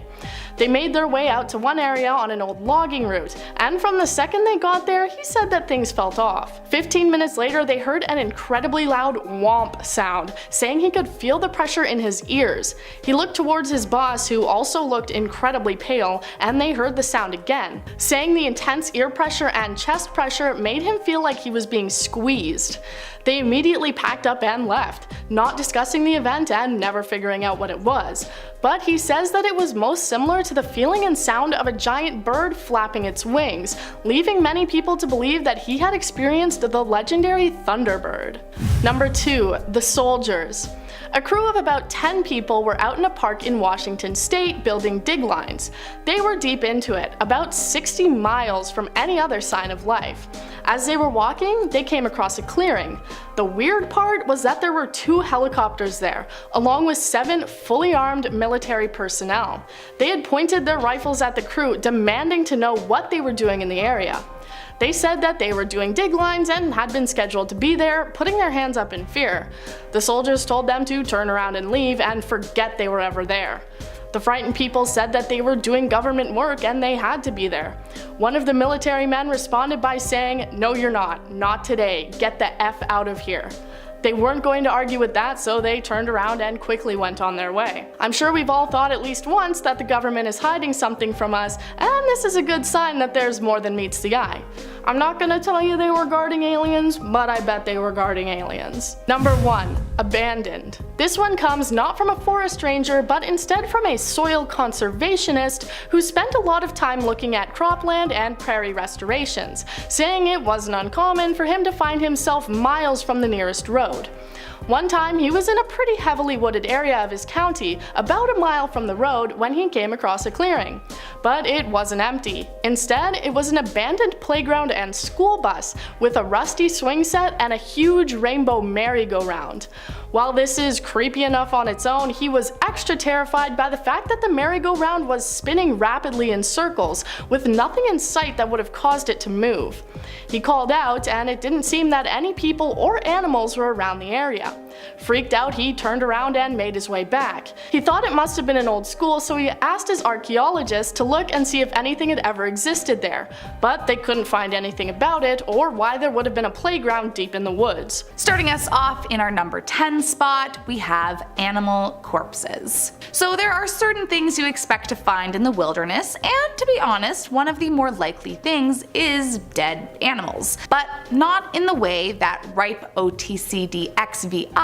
They made their way out to one area on an old logging route, and from the second they got there, he said that things felt off. 15 minutes later, they heard an incredibly loud whomp sound, saying he could feel the pressure in his ears. He looked towards his boss, who also looked incredibly pale, and they heard the sound again, saying the intense ear pressure and chest pressure made him feel like he was being squeezed. They immediately packed up and left, not discussing the event and never figuring out what it was. But he says that it was most similar to the feeling and sound of a giant bird flapping its wings, leaving many people to believe that he had experienced the legendary Thunderbird. Number 2. The Soldiers. A crew of about 10 people were out in a park in Washington state building dig lines. They were deep into it, about 60 miles from any other sign of life. As they were walking, they came across a clearing. The weird part was that there were 2 helicopters there, along with 7 fully armed military personnel. They had pointed their rifles at the crew, demanding to know what they were doing in the area. They said that they were doing dig lines and had been scheduled to be there, putting their hands up in fear. The soldiers told them to turn around and leave and forget they were ever there. The frightened people said that they were doing government work and they had to be there. One of the military men responded by saying, "No, you're not today, get the F out of here." They weren't going to argue with that, so they turned around and quickly went on their way. I'm sure we've all thought at least once that the government is hiding something from us, and this is a good sign that there's more than meets the eye. I'm not gonna tell you they were guarding aliens, but I bet they were guarding aliens. Number 1. Abandoned. This one comes not from a forest ranger, but instead from a soil conservationist who spent a lot of time looking at cropland and prairie restorations, saying it wasn't uncommon for him to find himself miles from the nearest road. One time he was in a pretty heavily wooded area of his county, about a mile from the road, when he came across a clearing. But it wasn't empty. Instead, it was an abandoned playground and school bus with a rusty swing set and a huge rainbow merry-go-round. While this is creepy enough on its own, he was extra terrified by the fact that the merry-go-round was spinning rapidly in circles, with nothing in sight that would have caused it to move. He called out, and it didn't seem that any people or animals were around the area. Freaked out, he turned around and made his way back. He thought it must have been an old school, so he asked his archaeologist to look and see if anything had ever existed there, but they couldn't find anything about it or why there would have been a playground deep in the woods. Starting us off in our number 10 spot, we have animal corpses. So there are certain things you expect to find in the wilderness, and to be honest, one of the more likely things is dead animals, but not in the way that ripe OTCDXVI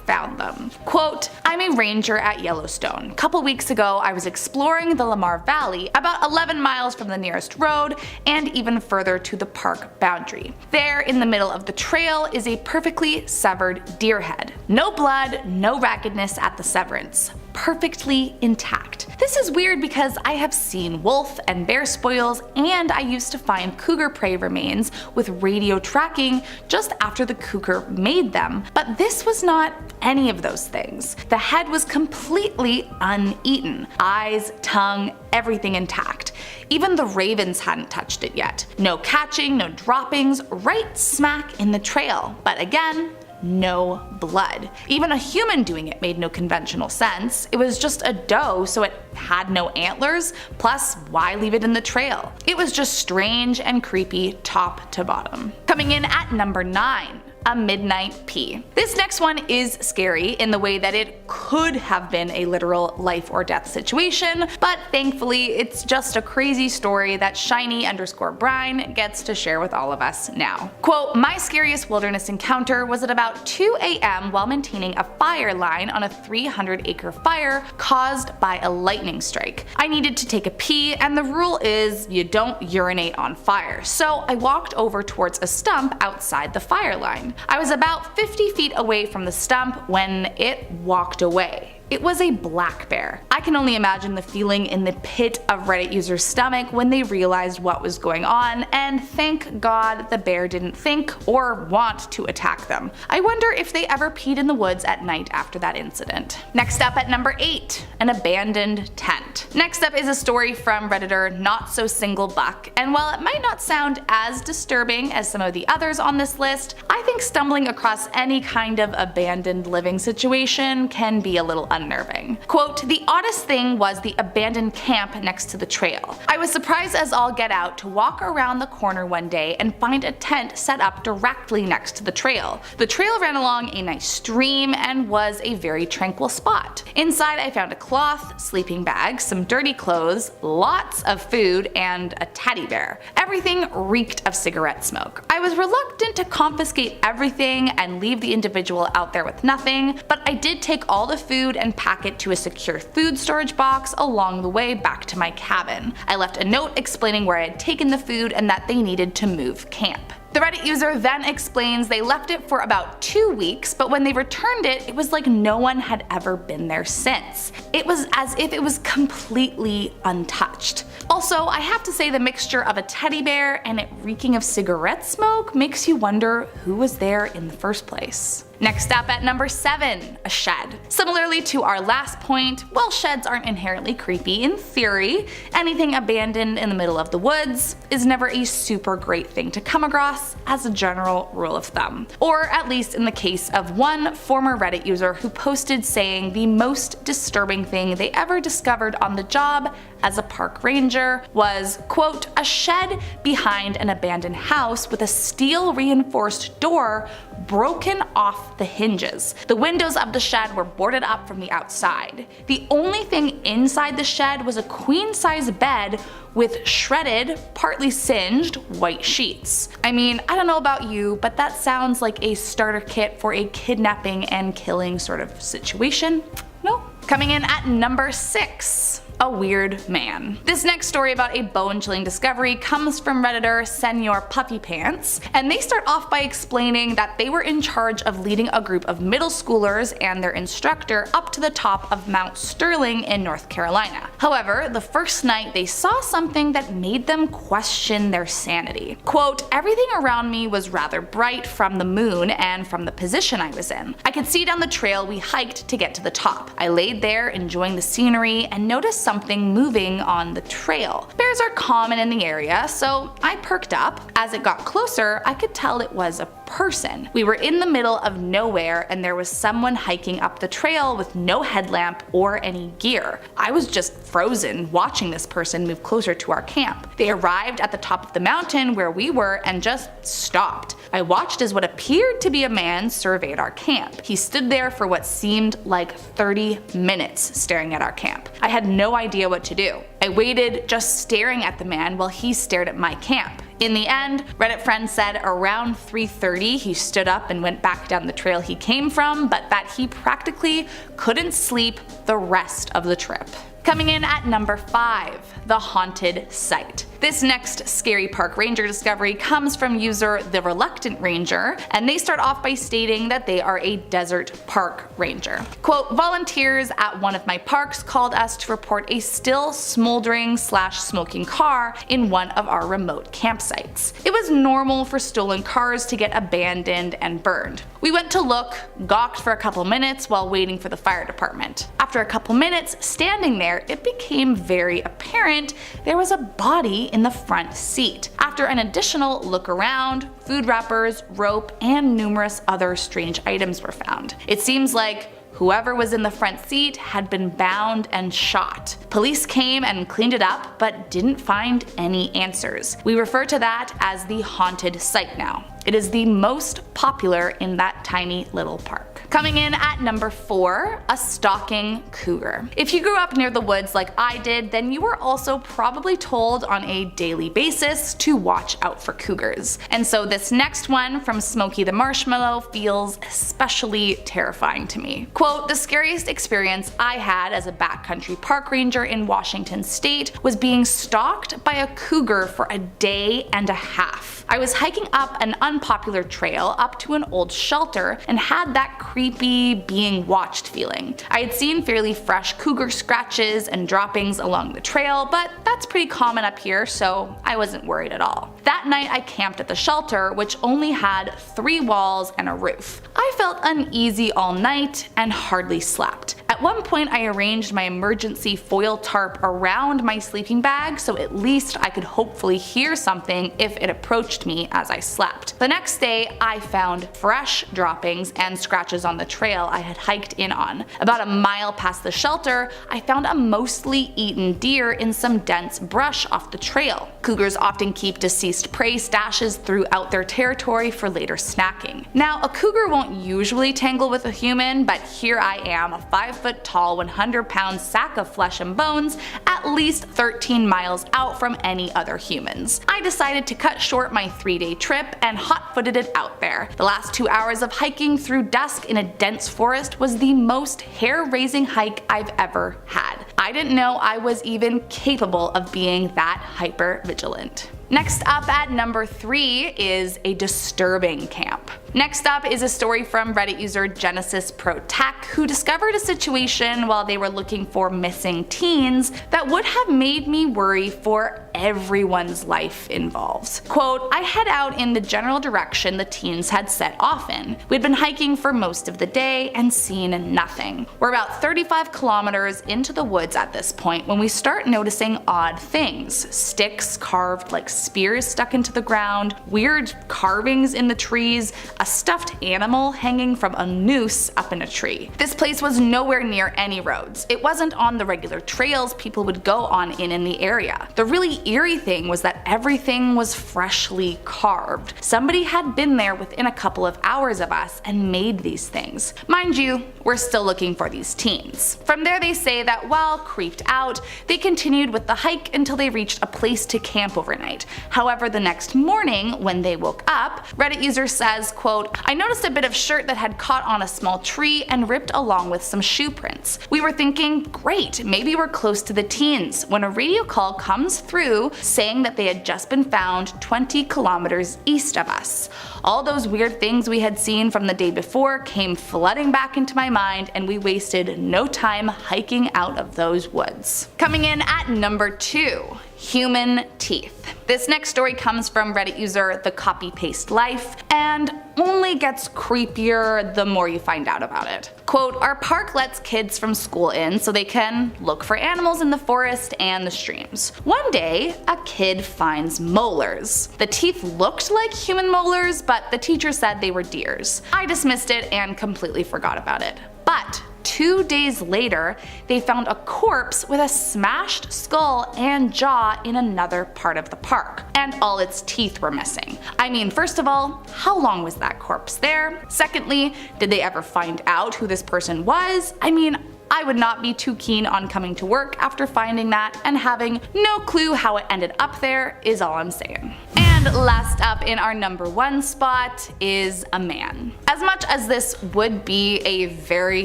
found them. Quote, "I'm a ranger at Yellowstone. A couple weeks ago I was exploring the Lamar Valley, about 11 miles from the nearest road and even further to the park boundary. There in the middle of the trail is a perfectly severed deer head. No blood, no raggedness at the severance. perfectly intact. This is weird because I have seen wolf and bear spoils, and I used to find cougar prey remains with radio tracking just after the cougar made them, but this was not any of those things. The head was completely uneaten. Eyes, tongue, everything intact. Even the ravens hadn't touched it yet. No catching, no droppings, right smack in the trail. But again, no blood. Even a human doing it made no conventional sense. It was just a doe, so it had no antlers, plus why leave it in the trail? It was just strange and creepy top to bottom. Coming in at number 9. A midnight pee. This next one is scary in the way that it could have been a literal life or death situation, but thankfully it's just a crazy story that shiny_brine gets to share with all of us now. Quote, my scariest wilderness encounter was at about 2 a.m. while maintaining a fire line on a 300-acre fire caused by a lightning strike. I needed to take a pee, and the rule is you don't urinate on fire, so I walked over towards a stump outside the fire line. I was about 50 feet away from the stump when it walked away. It was a black bear. I can only imagine the feeling in the pit of Reddit users' stomach when they realized what was going on, and thank God the bear didn't think or want to attack them. I wonder if they ever peed in the woods at night after that incident. Next up at number 8, an abandoned tent. Next up is a story from Redditor Not So Single Buck, and while it might not sound as disturbing as some of the others on this list, I think stumbling across any kind of abandoned living situation can be a little unnerving. Quote, the oddest thing was the abandoned camp next to the trail. I was surprised as all get out to walk around the corner one day and find a tent set up directly next to the trail. The trail ran along a nice stream and was a very tranquil spot. Inside I found a cloth, sleeping bag, some dirty clothes, lots of food, and a teddy bear. Everything reeked of cigarette smoke. I was reluctant to confiscate everything and leave the individual out there with nothing, but I did take all the food and pack it to a secure food storage box along the way back to my cabin. I left a note explaining where I had taken the food and that they needed to move camp. The Reddit user then explains they left it for about 2 weeks, but when they returned it, it was like no one had ever been there since. It was as if it was completely untouched. Also, I have to say the mixture of a teddy bear and it reeking of cigarette smoke makes you wonder who was there in the first place. Next up at number 7, a shed. Similarly to our last point, while sheds aren't inherently creepy in theory, anything abandoned in the middle of the woods is never a super great thing to come across as a general rule of thumb. Or at least in the case of one former Reddit user who posted saying the most disturbing thing they ever discovered on the job as a park ranger was, quote, a shed behind an abandoned house with a steel reinforced door broken off the hinges. The windows of the shed were boarded up from the outside. The only thing inside the shed was a queen-size bed with shredded, partly singed, white sheets. I mean, I don't know about you, but that sounds like a starter kit for a kidnapping and killing sort of situation. No? Coming in at number 6. A weird man. This next story about a bone-chilling discovery comes from Redditor Senor Puffy Pants, and they start off by explaining that they were in charge of leading a group of middle schoolers and their instructor up to the top of Mount Sterling in North Carolina. However, the first night they saw something that made them question their sanity. Quote, everything around me was rather bright from the moon and from the position I was in. I could see down the trail we hiked to get to the top. I laid there enjoying the scenery and noticed something moving on the trail. Bears are common in the area, so I perked up. As it got closer, I could tell it was a person. We were in the middle of nowhere and there was someone hiking up the trail with no headlamp or any gear. I was just frozen watching this person move closer to our camp. They arrived at the top of the mountain where we were and just stopped. I watched as what appeared to be a man surveyed our camp. He stood there for what seemed like 30 minutes staring at our camp. I had no idea what to do. I waited just staring at the man while he stared at my camp. In the end, Reddit friend said around 3:30 he stood up and went back down the trail he came from, but that he practically couldn't sleep the rest of the trip. Coming in at number 5, the haunted site. This next scary park ranger discovery comes from user The Reluctant Ranger, and they start off by stating that they are a desert park ranger. Quote, volunteers at one of my parks called us to report a still smoldering / smoking car in one of our remote campsites. It was normal for stolen cars to get abandoned and burned. We went to look, gawked for a couple minutes while waiting for the fire department. After a couple minutes standing there, it became very apparent there was a body in the front seat. After an additional look around, food wrappers, rope, and numerous other strange items were found. It seems like whoever was in the front seat had been bound and shot. Police came and cleaned it up, but didn't find any answers. We refer to that as the haunted site now. It is the most popular in that tiny little park. Coming in at number 4, a stalking cougar. If you grew up near the woods like I did, then you were also probably told on a daily basis to watch out for cougars. And so this next one from Smokey the Marshmallow feels especially terrifying to me. Quote, the scariest experience I had as a backcountry park ranger in Washington state was being stalked by a cougar for a day and a half. I was hiking up an unpopular trail up to an old shelter and had that creepy being watched feeling. I had seen fairly fresh cougar scratches and droppings along the trail, but that's pretty common up here, so I wasn't worried at all. That night I camped at the shelter, which only had 3 walls and a roof. I felt uneasy all night and hardly slept. At one point I arranged my emergency foil tarp around my sleeping bag so at least I could hopefully hear something if it approached me as I slept. The next day I found fresh droppings and scratches on the trail I had hiked in on. About a mile past the shelter, I found a mostly eaten deer in some dense brush off the trail. Cougars often keep deceased prey stashes throughout their territory for later snacking. Now, a cougar won't usually tangle with a human, but here I am, a 5-foot-tall, 100-pound sack of flesh and bones, at least 13 miles out from any other humans. I decided to cut short my 3-day trip and hot-footed it out there. The last 2 hours of hiking through dusk in a dense forest was the most hair-raising hike I've ever had. I didn't know I was even capable of being that hyper-vigilant. Next up at number 3 is a disturbing camp. Next up is a story from Reddit user Genesis Pro Tech, who discovered a situation while they were looking for missing teens that would have made me worry for everyone's life involved. Quote, I head out in the general direction the teens had set off in. We'd been hiking for most of the day and seen nothing. We're about 35 kilometers into the woods at this point when we start noticing odd things. Sticks carved like spears stuck into the ground, weird carvings in the trees, a stuffed animal hanging from a noose up in a tree. This place was nowhere near any roads. It wasn't on the regular trails people would go on in the area. The really eerie thing was that everything was freshly carved. Somebody had been there within a couple of hours of us and made these things. Mind you, we're still looking for these teens. From there they say that while creeped out, they continued with the hike until they reached a place to camp overnight. However, the next morning, when they woke up, Reddit user says, quote, I noticed a bit of shirt that had caught on a small tree and ripped along with some shoe prints. We were thinking, great, maybe we're close to the teens, when a radio call comes through saying that they had just been found 20 kilometers east of us. All those weird things we had seen from the day before came flooding back into my mind, and we wasted no time hiking out of those woods. Coming in at number 2. Human teeth. This next story comes from Reddit user The Copy Paste Life and only gets creepier the more you find out about it. Quote, our park lets kids from school in so they can look for animals in the forest and the streams. One day, a kid finds molars. The teeth looked like human molars, but the teacher said they were deer's. I dismissed it and completely forgot about it. But 2 days later, they found a corpse with a smashed skull and jaw in another part of the park, and all its teeth were missing. I mean, first of all, how long was that corpse there? Secondly, did they ever find out who this person was? I mean, I would not be too keen on coming to work after finding that, and having no clue how it ended up there is all I'm saying. And last up in our number 1 spot is a man. As much as this would be a very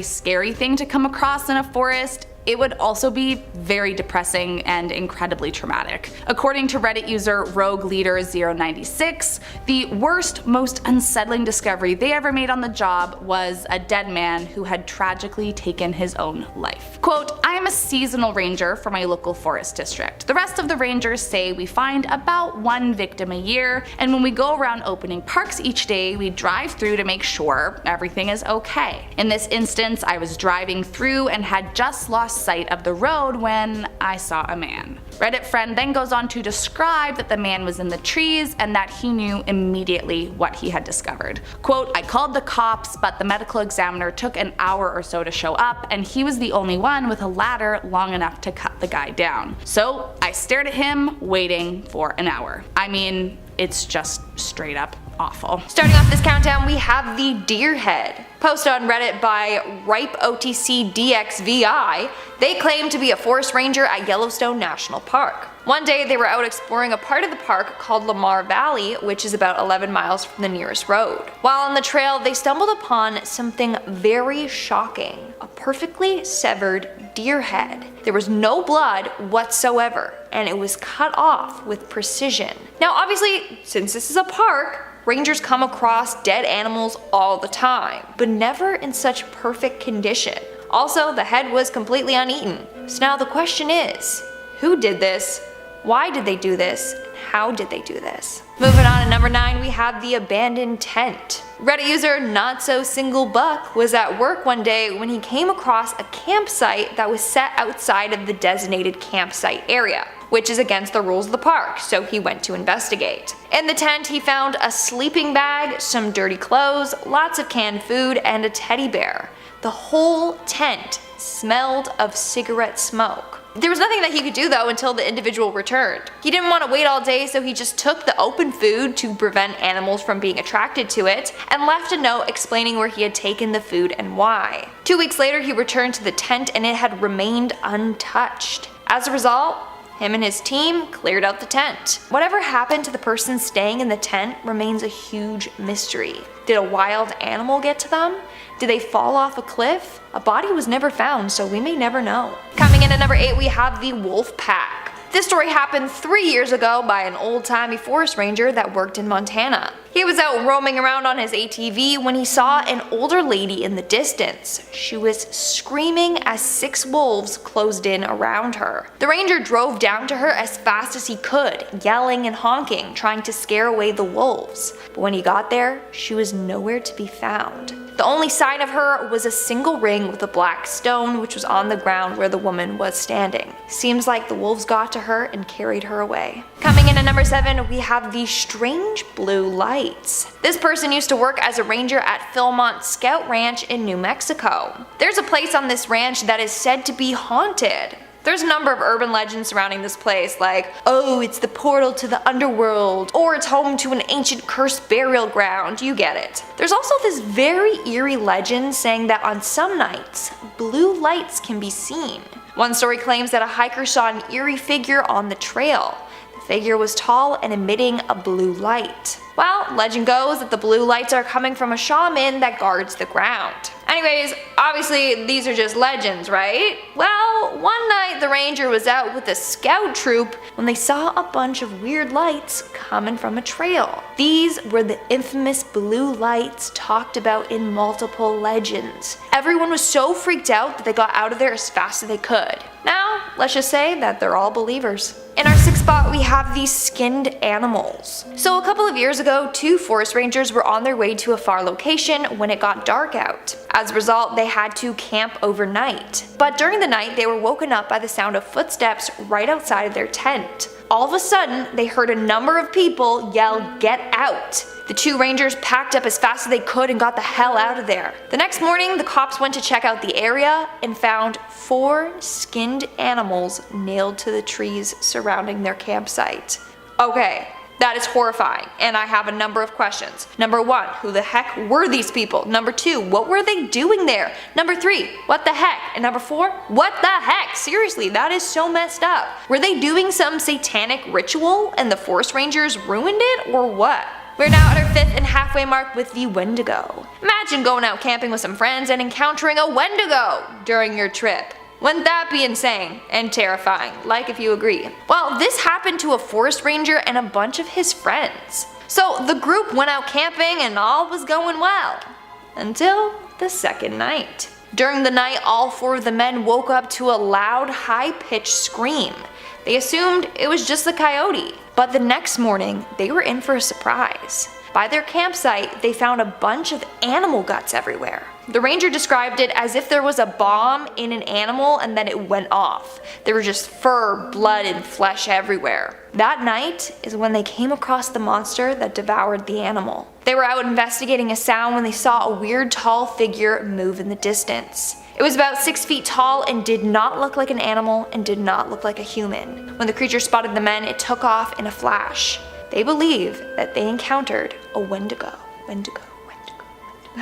scary thing to come across in a forest, it would also be very depressing and incredibly traumatic. According to Reddit user Rogue Leader 096, the worst, most unsettling discovery they ever made on the job was a dead man who had tragically taken his own life. Quote, "I am a seasonal ranger for my local forest district. The rest of the rangers say we find about one victim a year, and when we go around opening parks each day, we drive through to make sure everything is okay. In this instance, I was driving through and had just lost sight of the road when I saw a man." Reddit friend then goes on to describe that the man was in the trees and that he knew immediately what he had discovered. Quote, "I called the cops, but the medical examiner took an hour or so to show up, and he was the only one with a ladder long enough to cut the guy down. So I stared at him, waiting for an hour." I mean, it's just straight up awful. Starting off this countdown, we have the deer head. Posted on Reddit by RipeOTCDXVI, they claim to be a forest ranger at Yellowstone National Park. One day they were out exploring a part of the park called Lamar Valley, which is about 11 miles from the nearest road. While on the trail, they stumbled upon something very shocking: a perfectly severed deer head. There was no blood whatsoever, and it was cut off with precision. Now obviously, since this is a park, rangers come across dead animals all the time, but never in such perfect condition. Also, the head was completely uneaten. So now the question is, who did this? Why did they do this? How did they do this? Moving on to number 9, we have the abandoned tent. Reddit user Not So Single Buck was at work one day when he came across a campsite that was set outside of the designated campsite area, which is against the rules of the park, so he went to investigate. In the tent, he found a sleeping bag, some dirty clothes, lots of canned food, and a teddy bear. The whole tent smelled of cigarette smoke. There was nothing that he could do though until the individual returned. He didn't want to wait all day, so he just took the open food to prevent animals from being attracted to it and left a note explaining where he had taken the food and why. 2 weeks later, he returned to the tent and it had remained untouched. As a result, him and his team cleared out the tent. Whatever happened to the person staying in the tent remains a huge mystery. Did a wild animal get to them? Did they fall off a cliff? A body was never found, so we may never know. Coming in at number 8, we have the wolf pack. This story happened 3 years ago by an old-timey forest ranger that worked in Montana. He was out roaming around on his ATV when he saw an older lady in the distance. She was screaming as 6 wolves closed in around her. The ranger drove down to her as fast as he could, yelling and honking, trying to scare away the wolves. But when he got there, she was nowhere to be found. The only sign of her was a single ring with a black stone which was on the ground where the woman was standing. Seems like the wolves got to her and carried her away. Coming in at number 7, we have the strange blue light. This person used to work as a ranger at Philmont Scout Ranch in New Mexico. There's a place on this ranch that is said to be haunted. There's a number of urban legends surrounding this place, like, oh, it's the portal to the underworld, or it's home to an ancient cursed burial ground, you get it. There's also this very eerie legend saying that on some nights, blue lights can be seen. One story claims that a hiker saw an eerie figure on the trail. The figure was tall and emitting a blue light. Well, legend goes that the blue lights are coming from a shaman that guards the ground. Anyways, obviously these are just legends, right? Well, one night the ranger was out with a scout troop when they saw a bunch of weird lights coming from a trail. These were the infamous blue lights talked about in multiple legends. Everyone was so freaked out that they got out of there as fast as they could. Now, let's just say that they're all believers. In our 6th spot, we have these skinned animals. So a couple of years ago, 2 forest rangers were on their way to a far location when it got dark out. As a result, they had to camp overnight. But during the night, they were woken up by the sound of footsteps right outside of their tent. All of a sudden, they heard a number of people yell, "Get out!" The 2 rangers packed up as fast as they could and got the hell out of there. The next morning, the cops went to check out the area and found 4 skinned animals nailed to the trees surrounding their campsite. Okay, that is horrifying, and I have a number of questions. Number 1, who the heck were these people? Number 2, what were they doing there? Number 3, what the heck? And number 4, what the heck? Seriously, that is so messed up. Were they doing some satanic ritual and the forest rangers ruined it, or what? We're now at our 5th and halfway mark with the wendigo. Imagine going out camping with some friends and encountering a wendigo during your trip. Wouldn't that be insane and terrifying? Like if you agree. Well, this happened to a forest ranger and a bunch of his friends. So the group went out camping and all was going well. Until the second night. During the night, all 4 of the men woke up to a loud, high-pitched scream. They assumed it was just the coyote. But the next morning, they were in for a surprise. By their campsite, they found a bunch of animal guts everywhere. The ranger described it as if there was a bomb in an animal and then it went off. There was just fur, blood, and flesh everywhere. That night is when they came across the monster that devoured the animal. They were out investigating a sound when they saw a weird tall figure move in the distance. It was about 6 feet tall and did not look like an animal and did not look like a human. When the creature spotted the men, it took off in a flash. They believe that they encountered a wendigo.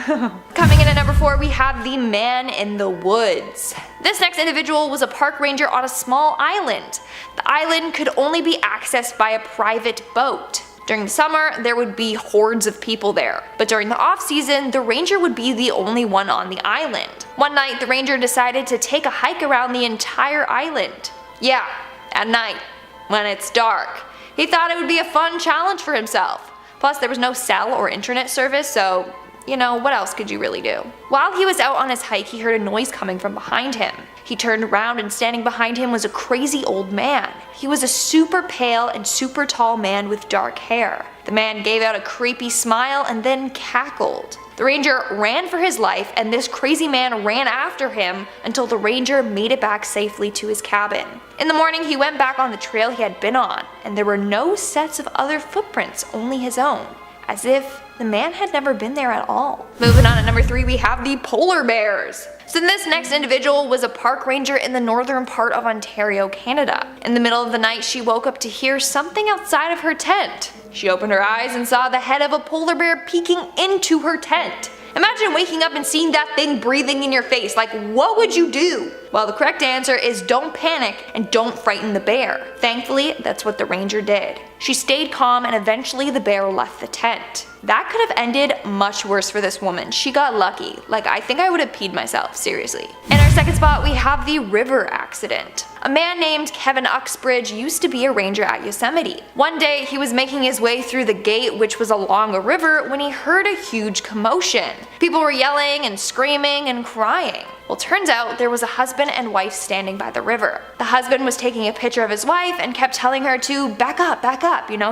Coming in at number 4, we have the man in the woods. This next individual was a park ranger on a small island. The island could only be accessed by a private boat. During the summer, there would be hordes of people there, but during the off-season, the ranger would be the only one on the island. One night, the ranger decided to take a hike around the entire island. Yeah, at night, when it's dark. He thought it would be a fun challenge for himself. Plus, there was no cell or internet service, so what else could you really do? While he was out on his hike, he heard a noise coming from behind him. He turned around and standing behind him was a crazy old man. He was a super pale and super tall man with dark hair. The man gave out a creepy smile and then cackled. The ranger ran for his life and this crazy man ran after him until the ranger made it back safely to his cabin. In the morning, he went back on the trail he had been on, and there were no sets of other footprints, only his own, as if the man had never been there at all. Moving on at number 3, we have the polar bears. So this next individual was a park ranger in the northern part of Ontario, Canada. In the middle of the night, she woke up to hear something outside of her tent. She opened her eyes and saw the head of a polar bear peeking into her tent. Imagine waking up and seeing that thing breathing in your face. Like, what would you do? Well, the correct answer is don't panic and don't frighten the bear. Thankfully, that's what the ranger did. She stayed calm and eventually the bear left the tent. That could have ended much worse for this woman. She got lucky. Like, I think I would have peed myself, seriously. In our second spot, we have the river accident. A man named Kevin Uxbridge used to be a ranger at Yosemite. One day, he was making his way through the gate, which was along a river, when he heard a huge commotion. People were yelling and screaming and crying. Well, turns out there was a husband and wife standing by the river. The husband was taking a picture of his wife and kept telling her to back up,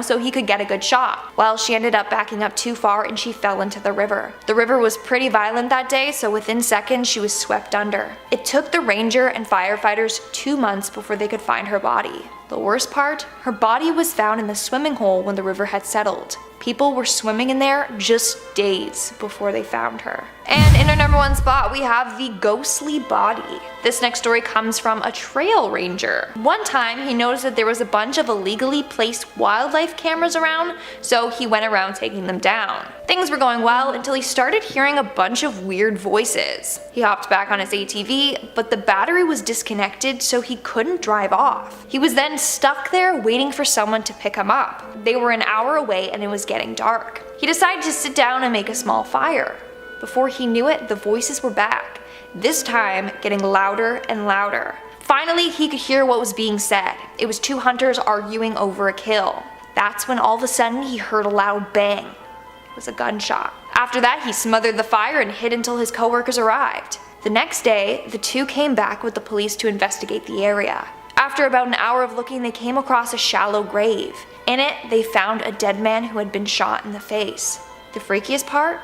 so he could get a good shot. Well, she ended up backing up too far and she fell into the river. The river was pretty violent that day, so within seconds she was swept under. It took the ranger and firefighters 2 months before they could find her body. The worst part? Her body was found in the swimming hole when the river had settled. People were swimming in there just days before they found her. And in our number 1 spot, we have the ghostly body. This next story comes from a trail ranger. One time, he noticed that there was a bunch of illegally placed wildlife cameras around, so he went around taking them down. Things were going well until he started hearing a bunch of weird voices. He hopped back on his ATV, but the battery was disconnected, so he couldn't drive off. He was then stuck there waiting for someone to pick him up. They were an hour away and it was getting dark. He decided to sit down and make a small fire. Before he knew it, the voices were back, this time getting louder and louder. Finally, he could hear what was being said. It was 2 hunters arguing over a kill. That's when all of a sudden he heard a loud bang. It was a gunshot. After that, he smothered the fire and hid until his coworkers arrived. The next day, the 2 came back with the police to investigate the area. After about an hour of looking, they came across a shallow grave. In it, they found a dead man who had been shot in the face. The freakiest part?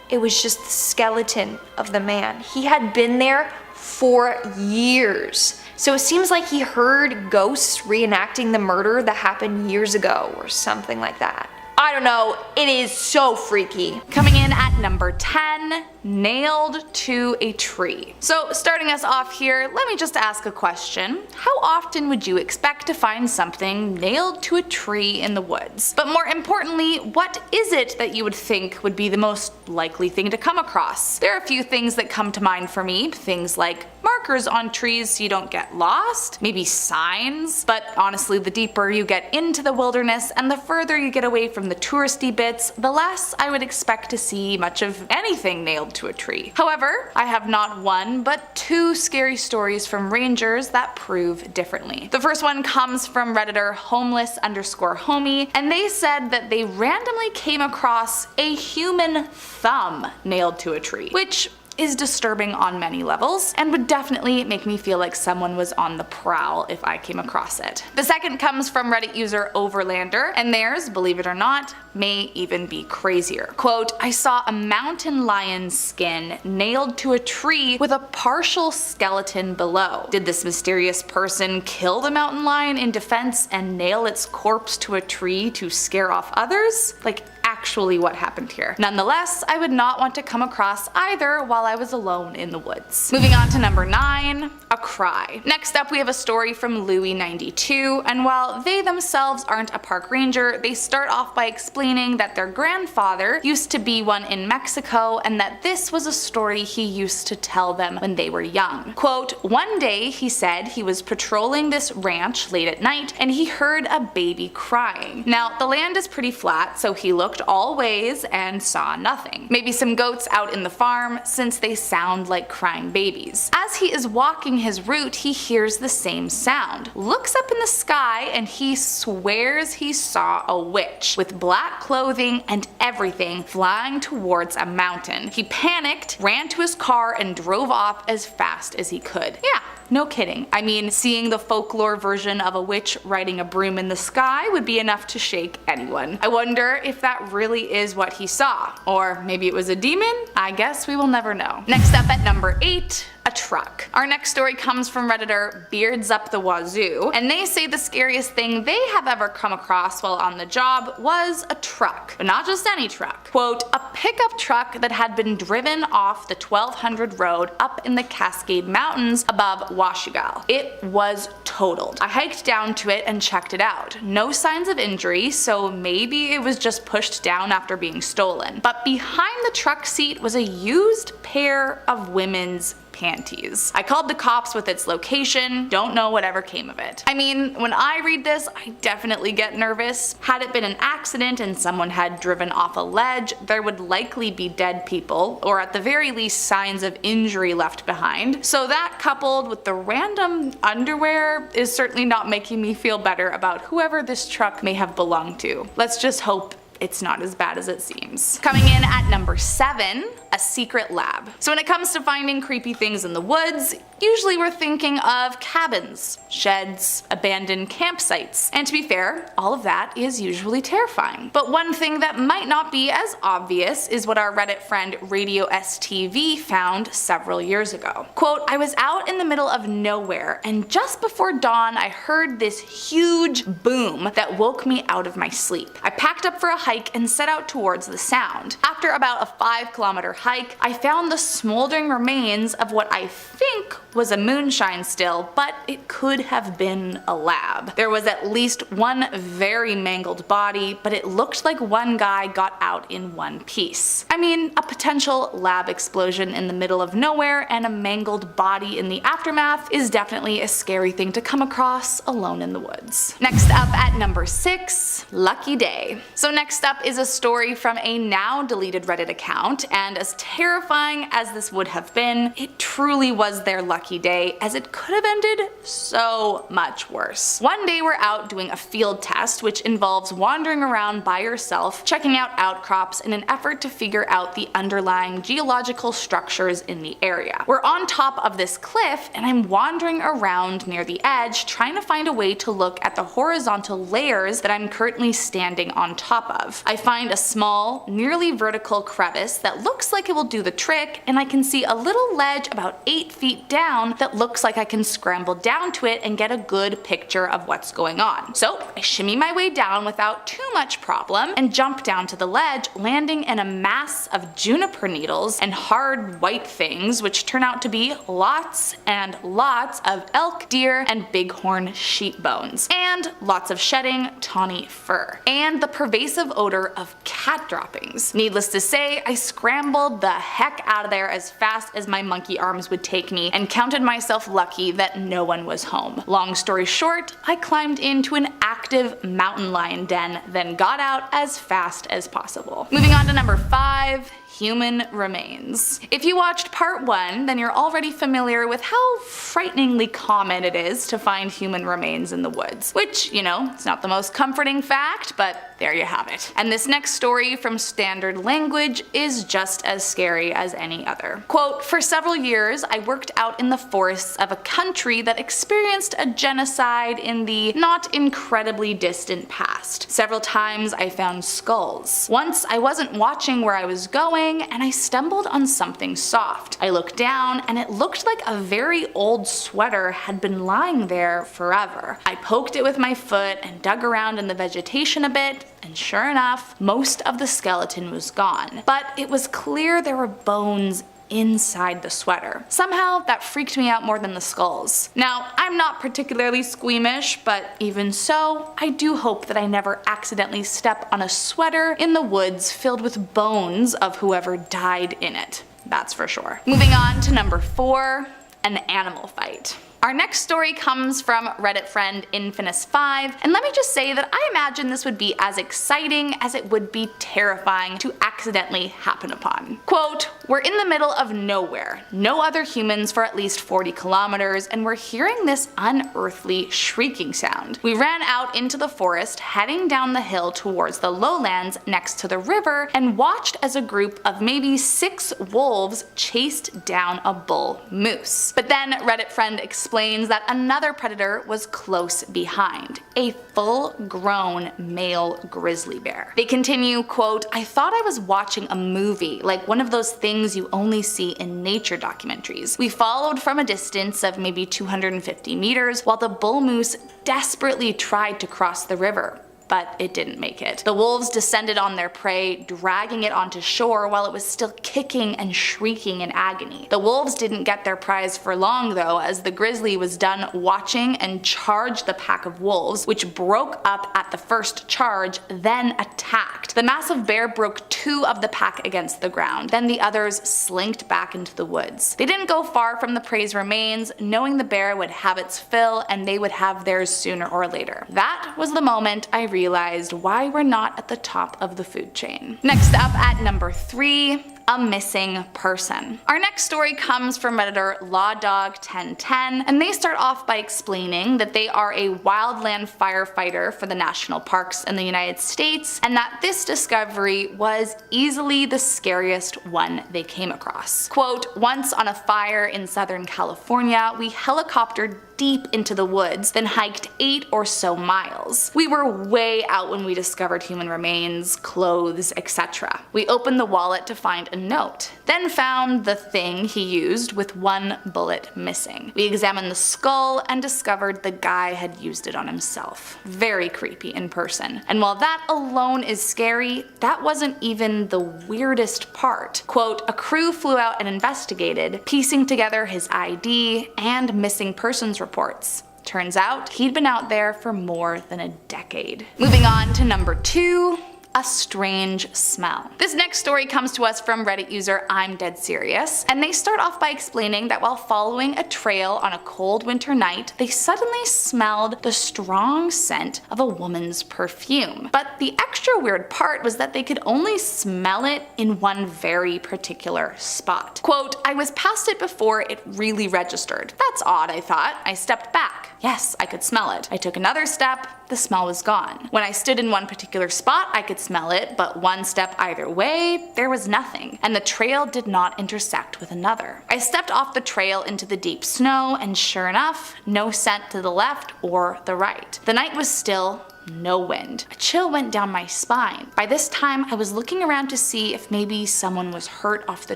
It was just the skeleton of the man. He had been there for years. So it seems like he heard ghosts reenacting the murder that happened years ago or something like that. I don't know, it is so freaky. Coming in at number 10, nailed to a tree. So starting us off here, let me just ask a question. How often would you expect to find something nailed to a tree in the woods? But more importantly, what is it that you would think would be the most likely thing to come across? There are a few things that come to mind for me, things like marker markers on trees so you don't get lost, maybe signs, but honestly the deeper you get into the wilderness and the further you get away from the touristy bits, the less I would expect to see much of anything nailed to a tree. However, I have not one but two scary stories from rangers that prove differently. The first one comes from Redditor homeless_homie, and they said that they randomly came across a human thumb nailed to a tree, which is disturbing on many levels and would definitely make me feel like someone was on the prowl if I came across it. The second comes from Reddit user Overlander, and theirs, believe it or not, may even be crazier. Quote, I saw a mountain lion's skin nailed to a tree with a partial skeleton below. Did this mysterious person kill the mountain lion in defense and nail its corpse to a tree to scare off others? Like, actually what happened here. Nonetheless, I would not want to come across either while I was alone in the woods. Moving on to number 9, a cry. Next up we have a story from Louie92, and while they themselves aren't a park ranger, they start off by explaining that their grandfather used to be one in Mexico and that this was a story he used to tell them when they were young. Quote, one day he said he was patrolling this ranch late at night and he heard a baby crying. Now the land is pretty flat, so he looked all ways and saw nothing. Maybe some goats out in the farm, since they sound like crying babies. As he is walking his route, he hears the same sound, looks up in the sky, and he swears he saw a witch with black clothing and everything flying towards a mountain. He panicked, ran to his car, and drove off as fast as he could. Yeah, no kidding. I mean, seeing the folklore version of a witch riding a broom in the sky would be enough to shake anyone. I wonder if that really is what he saw. Or maybe it was a demon? I guess we will never know. Next up at number 8, a truck. Our next story comes from Redditor Beards Up the Wazoo, and they say the scariest thing they have ever come across while on the job was a truck. But not just any truck. Quote, a pickup truck that had been driven off the 1200 road up in the Cascade Mountains above Washugal. It was totaled. I hiked down to it and checked it out. No signs of injury, so maybe it was just pushed down after being stolen. But behind the truck seat was a used pair of women's panties. I called the cops with its location, don't know whatever came of it. I mean, when I read this, I definitely get nervous. Had it been an accident and someone had driven off a ledge, there would likely be dead people, or at the very least signs of injury left behind. So that, coupled with the random underwear, is certainly not making me feel better about whoever this truck may have belonged to. Let's just hope it's not as bad as it seems. Coming in at number 7, a secret lab. So when it comes to finding creepy things in the woods, usually we're thinking of cabins, sheds, abandoned campsites. And to be fair, all of that is usually terrifying. But one thing that might not be as obvious is what our Reddit friend Radio STV found several years ago. Quote, I was out in the middle of nowhere and just before dawn I heard this huge boom that woke me out of my sleep. I packed up for a hike and set out towards the sound. After about a 5-kilometer hike, I found the smoldering remains of what I think was a moonshine still, but it could have been a lab. There was at least one very mangled body, but it looked like one guy got out in one piece. I mean, a potential lab explosion in the middle of nowhere and a mangled body in the aftermath is definitely a scary thing to come across alone in the woods. Next up at number 6, lucky day. So next up is a story from a now deleted Reddit account, and as terrifying as this would have been, it truly was their lucky day, as it could have ended so much worse. One day we're out doing a field test, which involves wandering around by yourself, checking out outcrops in an effort to figure out the underlying geological structures in the area. We're on top of this cliff, and I'm wandering around near the edge, trying to find a way to look at the horizontal layers that I'm currently standing on top of. I find a small, nearly vertical crevice that looks like it will do the trick, and I can see a little ledge about 8 feet down that looks like I can scramble down to it and get a good picture of what's going on. So I shimmy my way down without too much problem and jump down to the ledge, landing in a mass of juniper needles and hard white things, which turn out to be lots and lots of elk, deer, and bighorn sheep bones, and lots of shedding tawny fur. And the pervasive oppressive odor of cat droppings. Needless to say, I scrambled the heck out of there as fast as my monkey arms would take me and counted myself lucky that no one was home. Long story short, I climbed into an active mountain lion den, then got out as fast as possible. Moving on to number 5. Human remains. If you watched part 1, then you're already familiar with how frighteningly common it is to find human remains in the woods. Which, you know, it's not the most comforting fact, but there you have it. And this next story from Standard Language is just as scary as any other. Quote, "For several years, I worked out in the forests of a country that experienced a genocide in the not incredibly distant past. Several times I found skulls. Once I wasn't watching where I was going, and I stumbled on something soft. I looked down and it looked like a very old sweater had been lying there forever. I poked it with my foot and dug around in the vegetation a bit, and sure enough, most of the skeleton was gone. But it was clear there were bones inside the sweater. Somehow that freaked me out more than the skulls. Now, I'm not particularly squeamish, but even so, I do hope that I never accidentally step on a sweater in the woods filled with bones of whoever died in it. That's for sure." Moving on to number 4, an animal fight. Our next story comes from Reddit friend Infinus5, and let me just say that I imagine this would be as exciting as it would be terrifying to accidentally happen upon. Quote, "We're in the middle of nowhere, no other humans for at least 40 kilometers, and we're hearing this unearthly shrieking sound. We ran out into the forest, heading down the hill towards the lowlands next to the river, and watched as a group of maybe 6 wolves chased down a bull moose." But then Reddit friend explains that another predator was close behind, a full-grown male grizzly bear. They continue, quote, "I thought I was watching a movie, like one of those things you only see in nature documentaries. We followed from a distance of maybe 250 meters while the bull moose desperately tried to cross the river, but it didn't make it. The wolves descended on their prey, dragging it onto shore while it was still kicking and shrieking in agony. The wolves didn't get their prize for long though, as the grizzly was done watching and charged the pack of wolves, which broke up at the first charge, then attacked. The massive bear broke 2 of the pack against the ground, then the others slinked back into the woods. They didn't go far from the prey's remains, knowing the bear would have its fill and they would have theirs sooner or later. That was the moment I realized why we're not at the top of the food chain." Next up at number 3, a missing person. Our next story comes from Redditor LawDog1010, and they start off by explaining that they are a wildland firefighter for the national parks in the United States, and that this discovery was easily the scariest one they came across. Quote, "Once on a fire in Southern California, we helicoptered deep into the woods, then hiked 8 or so miles. We were way out when we discovered human remains, clothes, etc. We opened the wallet to find a note, then found the thing he used with 1 bullet missing. We examined the skull and discovered the guy had used it on himself. Very creepy in person. And while that alone is scary, that wasn't even the weirdest part. Quote, a crew flew out and investigated, piecing together his ID and missing persons reports. Turns out he'd been out there for more than a decade." Moving on to number 2, a strange smell. This next story comes to us from Reddit user I'm Dead Serious, and they start off by explaining that while following a trail on a cold winter night, they suddenly smelled the strong scent of a woman's perfume. But the extra weird part was that they could only smell it in one very particular spot. Quote, "I was past it before it really registered. That's odd, I thought. I stepped back. Yes, I could smell it. I took another step. The smell was gone. When I stood in one particular spot, I could smell it, but one step either way, there was nothing, and the trail did not intersect with another. I stepped off the trail into the deep snow, and sure enough, no scent to the left or the right. The night was still, no wind. A chill went down my spine. By this time, I was looking around to see if maybe someone was hurt off the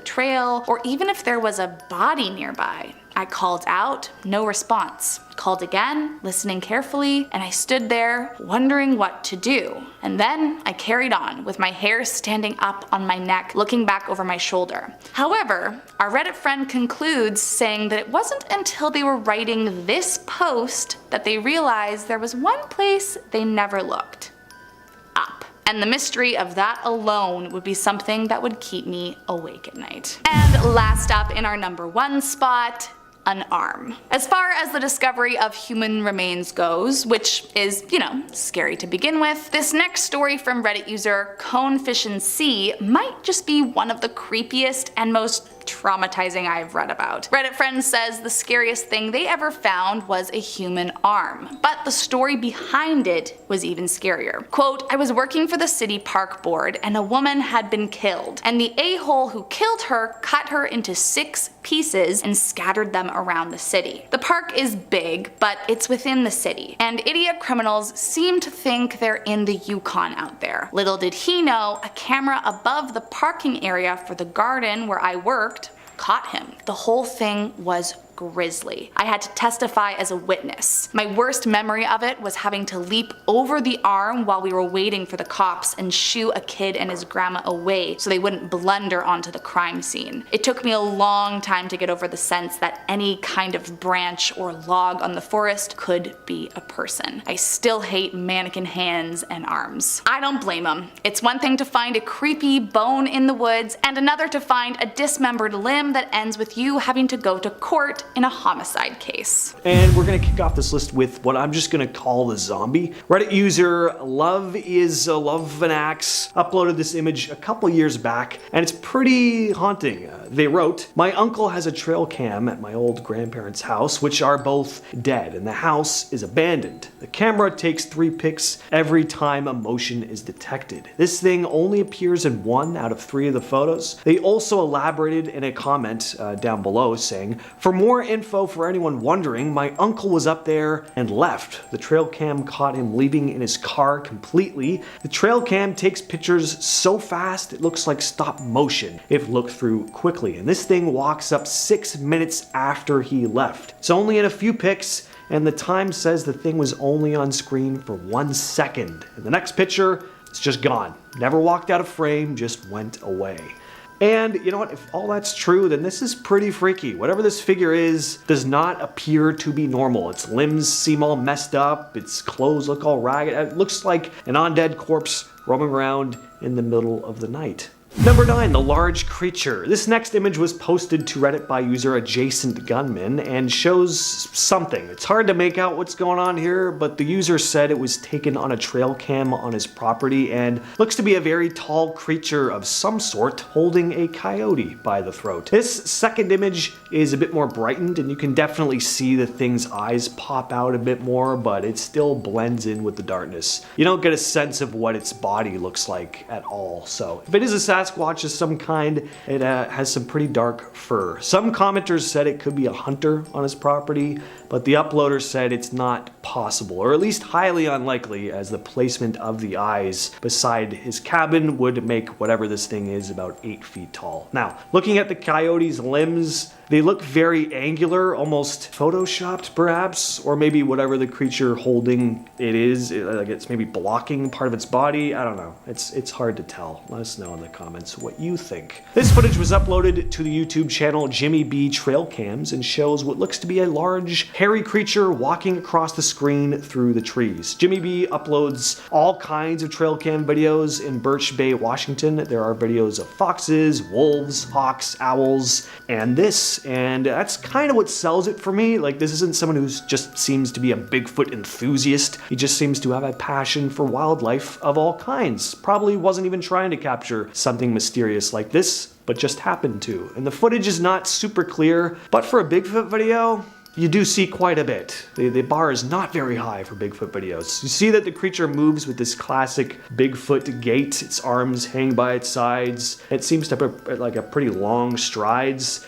trail, or even if there was a body nearby. I called out, no response. Called again, listening carefully, and I stood there, wondering what to do. And then I carried on, with my hair standing up on my neck, looking back over my shoulder. However, our Reddit friend concludes saying that it wasn't until they were writing this post that they realized there was one place they never looked. Up. And the mystery of that alone would be something that would keep me awake at night. And last up in our number 1 spot, an arm. As far as the discovery of human remains goes, which is, scary to begin with, this next story from Reddit user ConefishNC might just be one of the creepiest and most traumatizing I've read about. Reddit friend says the scariest thing they ever found was a human arm, but the story behind it was even scarier. Quote, I was working for the city park board and a woman had been killed, and the a-hole who killed her cut her into 6 pieces and scattered them around the city. The park is big, but it's within the city, and idiot criminals seem to think they're in the Yukon out there. Little did he know, a camera above the parking area for the garden where I worked caught him. The whole thing was grisly. I had to testify as a witness. My worst memory of it was having to leap over the arm while we were waiting for the cops and shoo a kid and his grandma away so they wouldn't blunder onto the crime scene. It took me a long time to get over the sense that any kind of branch or log on the forest could be a person. I still hate mannequin hands and arms. I don't blame them. It's one thing to find a creepy bone in the woods and another to find a dismembered limb that ends with you having to go to court in a homicide case. And we're gonna kick off this list with what I'm just gonna call the zombie. Reddit user Love an Axe uploaded this image a couple years back, and it's pretty haunting. They wrote, my uncle has a trail cam at my old grandparents' house, which are both dead, and the house is abandoned. The camera takes 3 pics every time a motion is detected. This thing only appears in 1 out of 3 of the photos. They also elaborated in a comment down below saying, for more info for anyone wondering, my uncle was up there and left. The trail cam caught him leaving in his car completely. The trail cam takes pictures so fast it looks like stop motion if looked through quickly, and this thing walks up 6 minutes after he left. It's only in a few pics, and the time says the thing was only on screen for 1 second. In the next picture, it's just gone. Never walked out of frame, just went away. And you know what, if all that's true, then this is pretty freaky. Whatever this figure is does not appear to be normal. Its limbs seem all messed up, its clothes look all ragged. It looks like an undead corpse roaming around in the middle of the night. Number 9, the large creature. This next image was posted to Reddit by user Adjacent Gunman and shows something. It's hard to make out what's going on here, but the user said it was taken on a trail cam on his property and looks to be a very tall creature of some sort holding a coyote by the throat. This second image is a bit more brightened and you can definitely see the thing's eyes pop out a bit more, but it still blends in with the darkness. You don't get a sense of what its body looks like at all, so if it is a Sasquatch of some kind, it has some pretty dark fur. Some commenters said it could be a hunter on his property, but the uploader said it's not possible, or at least highly unlikely, as the placement of the eyes beside his cabin would make whatever this thing is about 8 feet tall. Now, looking at the coyote's limbs, they look very angular, almost photoshopped perhaps, or maybe whatever the creature holding it is, like it's maybe blocking part of its body. I don't know. It's hard to tell. Let us know in the comments what you think. This footage was uploaded to the YouTube channel Jimmy B Trail Cams and shows what looks to be a large, hairy creature walking across the screen through the trees. Jimmy B uploads all kinds of trail cam videos in Birch Bay, Washington. There are videos of foxes, wolves, hawks, owls, and this. And that's kind of what sells it for me. Like, this isn't someone who just seems to be a Bigfoot enthusiast. He just seems to have a passion for wildlife of all kinds. Probably wasn't even trying to capture something mysterious like this, but just happened to. And the footage is not super clear, but for a Bigfoot video, you do see quite a bit. The bar is not very high for Bigfoot videos. You see that the creature moves with this classic Bigfoot gait. Its arms hang by its sides. It seems to have like a pretty long strides.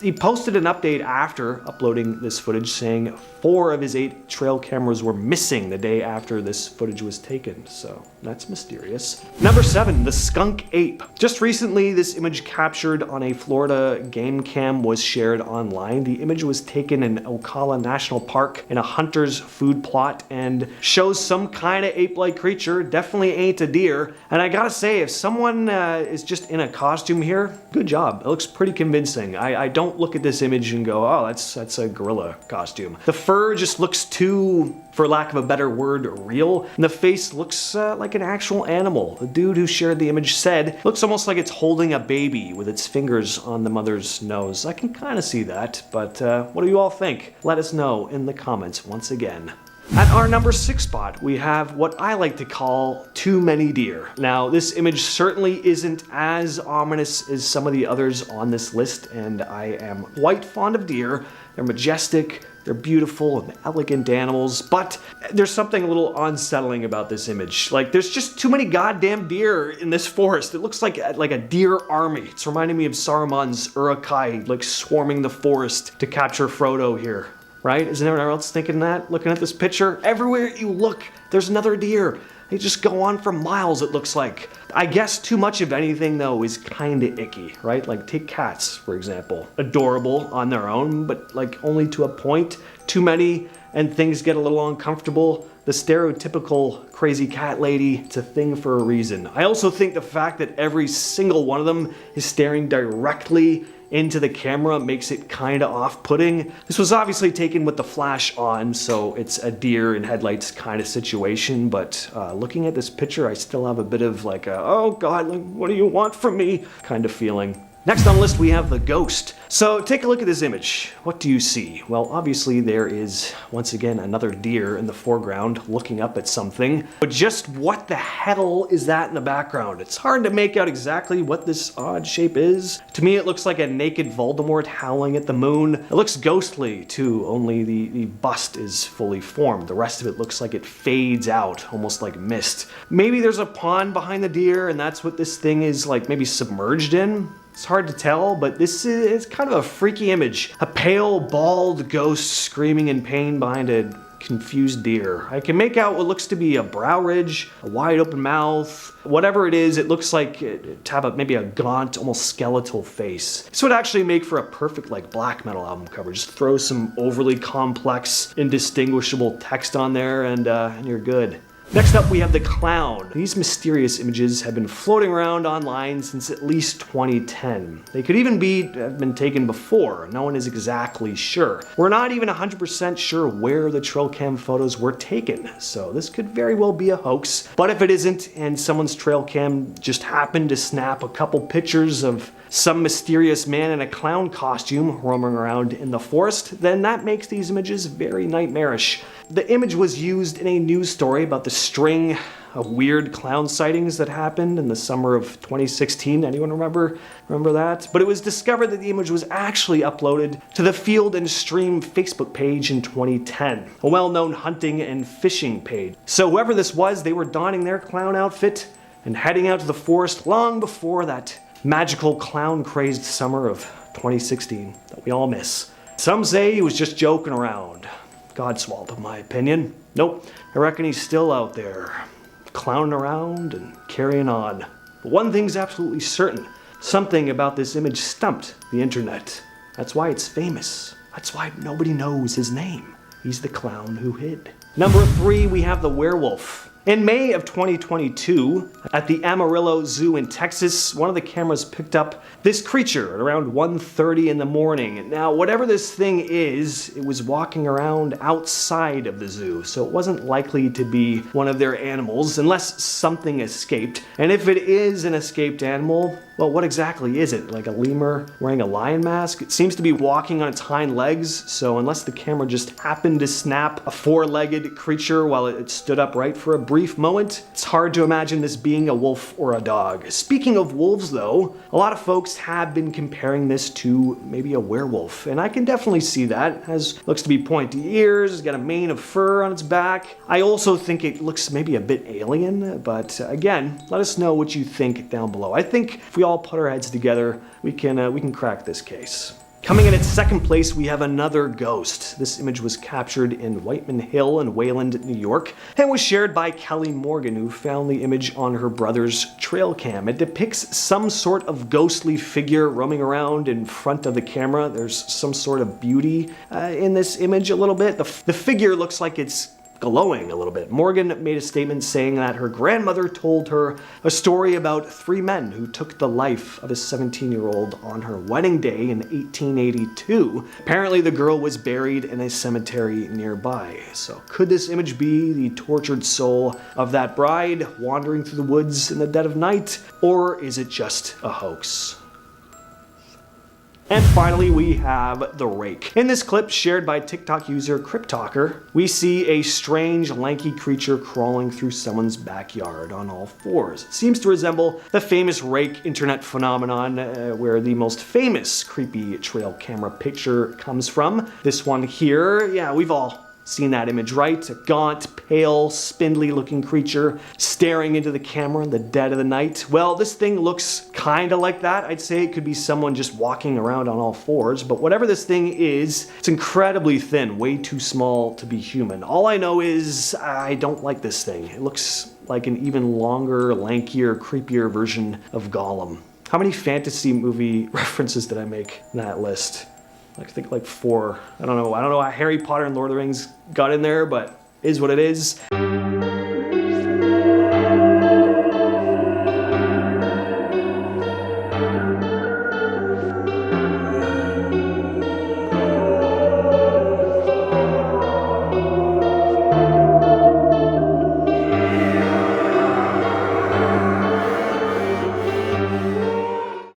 He posted an update after uploading this footage saying 4 of his 8 trail cameras were missing the day after this footage was taken, so that's mysterious. Number 7, the skunk ape. Just recently, this image captured on a Florida game cam was shared online. The image was taken in Ocala National Park in a hunter's food plot and shows some kind of ape-like creature. Definitely ain't a deer. And I gotta say, if someone is just in a costume here, good job. It looks pretty convincing. I don't look at this image and go, oh, that's a gorilla costume. The fur just looks too for lack of a better word, real. And the face looks like an actual animal. The dude who shared the image said, looks almost like it's holding a baby with its fingers on the mother's nose. I can kind of see that, but what do you all think? Let us know in the comments once again. At our number 6 spot, we have what I like to call too many deer. Now, this image certainly isn't as ominous as some of the others on this list, and I am quite fond of deer. They're majestic, they're beautiful and elegant animals, but there's something a little unsettling about this image. Like, there's just too many goddamn deer in this forest. It looks like a deer army. It's reminding me of Saruman's Uruk-hai, like swarming the forest to capture Frodo here. Right? Isn't anyone else thinking that? Looking at this picture? Everywhere you look, there's another deer. They just go on for miles, it looks like. I guess too much of anything, though, is kinda icky, right? Like, take cats, for example. Adorable on their own, but like only to a point. Too many, and things get a little uncomfortable. The stereotypical crazy cat lady, it's a thing for a reason. I also think the fact that every single one of them is staring directly into the camera makes it kind of off-putting. This was obviously taken with the flash on, so it's a deer in headlights kind of situation, but looking at this picture, I still have a bit of like a, oh god, like, what do you want from me kind of feeling. Next on the list, we have the ghost. So take a look at this image. What do you see? Well, obviously there is, once again, another deer in the foreground looking up at something. But just what the hell is that in the background? It's hard to make out exactly what this odd shape is. To me, it looks like a naked Voldemort howling at the moon. It looks ghostly, too, only the bust is fully formed. The rest of it looks like it fades out, almost like mist. Maybe there's a pond behind the deer, and that's what this thing is, like, maybe submerged in? It's hard to tell, but this is kind of a freaky image. A pale, bald ghost screaming in pain behind a confused deer. I can make out what looks to be a brow ridge, a wide open mouth. Whatever it is, it looks like to have maybe a gaunt, almost skeletal face. This would actually make for a perfect like black metal album cover. Just throw some overly complex, indistinguishable text on there and you're good. Next up, we have the clown. These mysterious images have been floating around online since at least 2010. They could even have been taken before. No one is exactly sure. We're not even 100% sure where the trail cam photos were taken, so this could very well be a hoax. But if it isn't, and someone's trail cam just happened to snap a couple pictures of some mysterious man in a clown costume roaming around in the forest, then that makes these images very nightmarish. The image was used in a news story about the string of weird clown sightings that happened in the summer of 2016. Anyone remember that? But it was discovered that the image was actually uploaded to the Field and Stream Facebook page in 2010, a well-known hunting and fishing page. So whoever this was, they were donning their clown outfit and heading out to the forest long before that magical clown-crazed summer of 2016 that we all miss. Some say he was just joking around. Godswallop, in my opinion. Nope, I reckon he's still out there, clowning around and carrying on. But one thing's absolutely certain. Something about this image stumped the internet. That's why it's famous. That's why nobody knows his name. He's the clown who hid. Number 3, we have the werewolf. In May of 2022, at the Amarillo Zoo in Texas, one of the cameras picked up this creature at around 1:30 in the morning. Now, whatever this thing is, it was walking around outside of the zoo, so it wasn't likely to be one of their animals unless something escaped. And if it is an escaped animal, well, what exactly is it? Like a lemur wearing a lion mask? It seems to be walking on its hind legs, so unless the camera just happened to snap a four-legged creature while it stood upright for a brief moment, it's hard to imagine this being a wolf or a dog. Speaking of wolves, though, a lot of folks have been comparing this to maybe a werewolf, and I can definitely see that. It looks to be pointy ears, it's got a mane of fur on its back. I also think it looks maybe a bit alien, but again, let us know what you think down below. I think if we all put our heads together, we can crack this case. Coming in at second place, we have another ghost. This image was captured in Whiteman Hill in Wayland, New York, and was shared by Kelly Morgan, who found the image on her brother's trail cam. It depicts some sort of ghostly figure roaming around in front of the camera. There's some sort of beauty in this image a little bit. The figure looks like it's glowing a little bit. Morgan made a statement saying that her grandmother told her a story about 3 men who took the life of a 17-year-old on her wedding day in 1882. Apparently the girl was buried in a cemetery nearby. So could this image be the tortured soul of that bride wandering through the woods in the dead of night, or is it just a hoax? And finally, we have the rake. In this clip shared by TikTok user CryptTalker, we see a strange, lanky creature crawling through someone's backyard on all 4s. It seems to resemble the famous rake internet phenomenon where the most famous creepy trail camera picture comes from. This one here, yeah, we've all seen that image, right? A gaunt, pale, spindly looking creature staring into the camera in the dead of the night. Well, this thing looks kind of like that. I'd say it could be someone just walking around on all 4s, but whatever this thing is, it's incredibly thin, way too small to be human. All I know is I don't like this thing. It looks like an even longer, lankier, creepier version of Gollum. How many fantasy movie references did I make in that list? I think like 4. I don't know how Harry Potter and Lord of the Rings got in there, but it is what it is.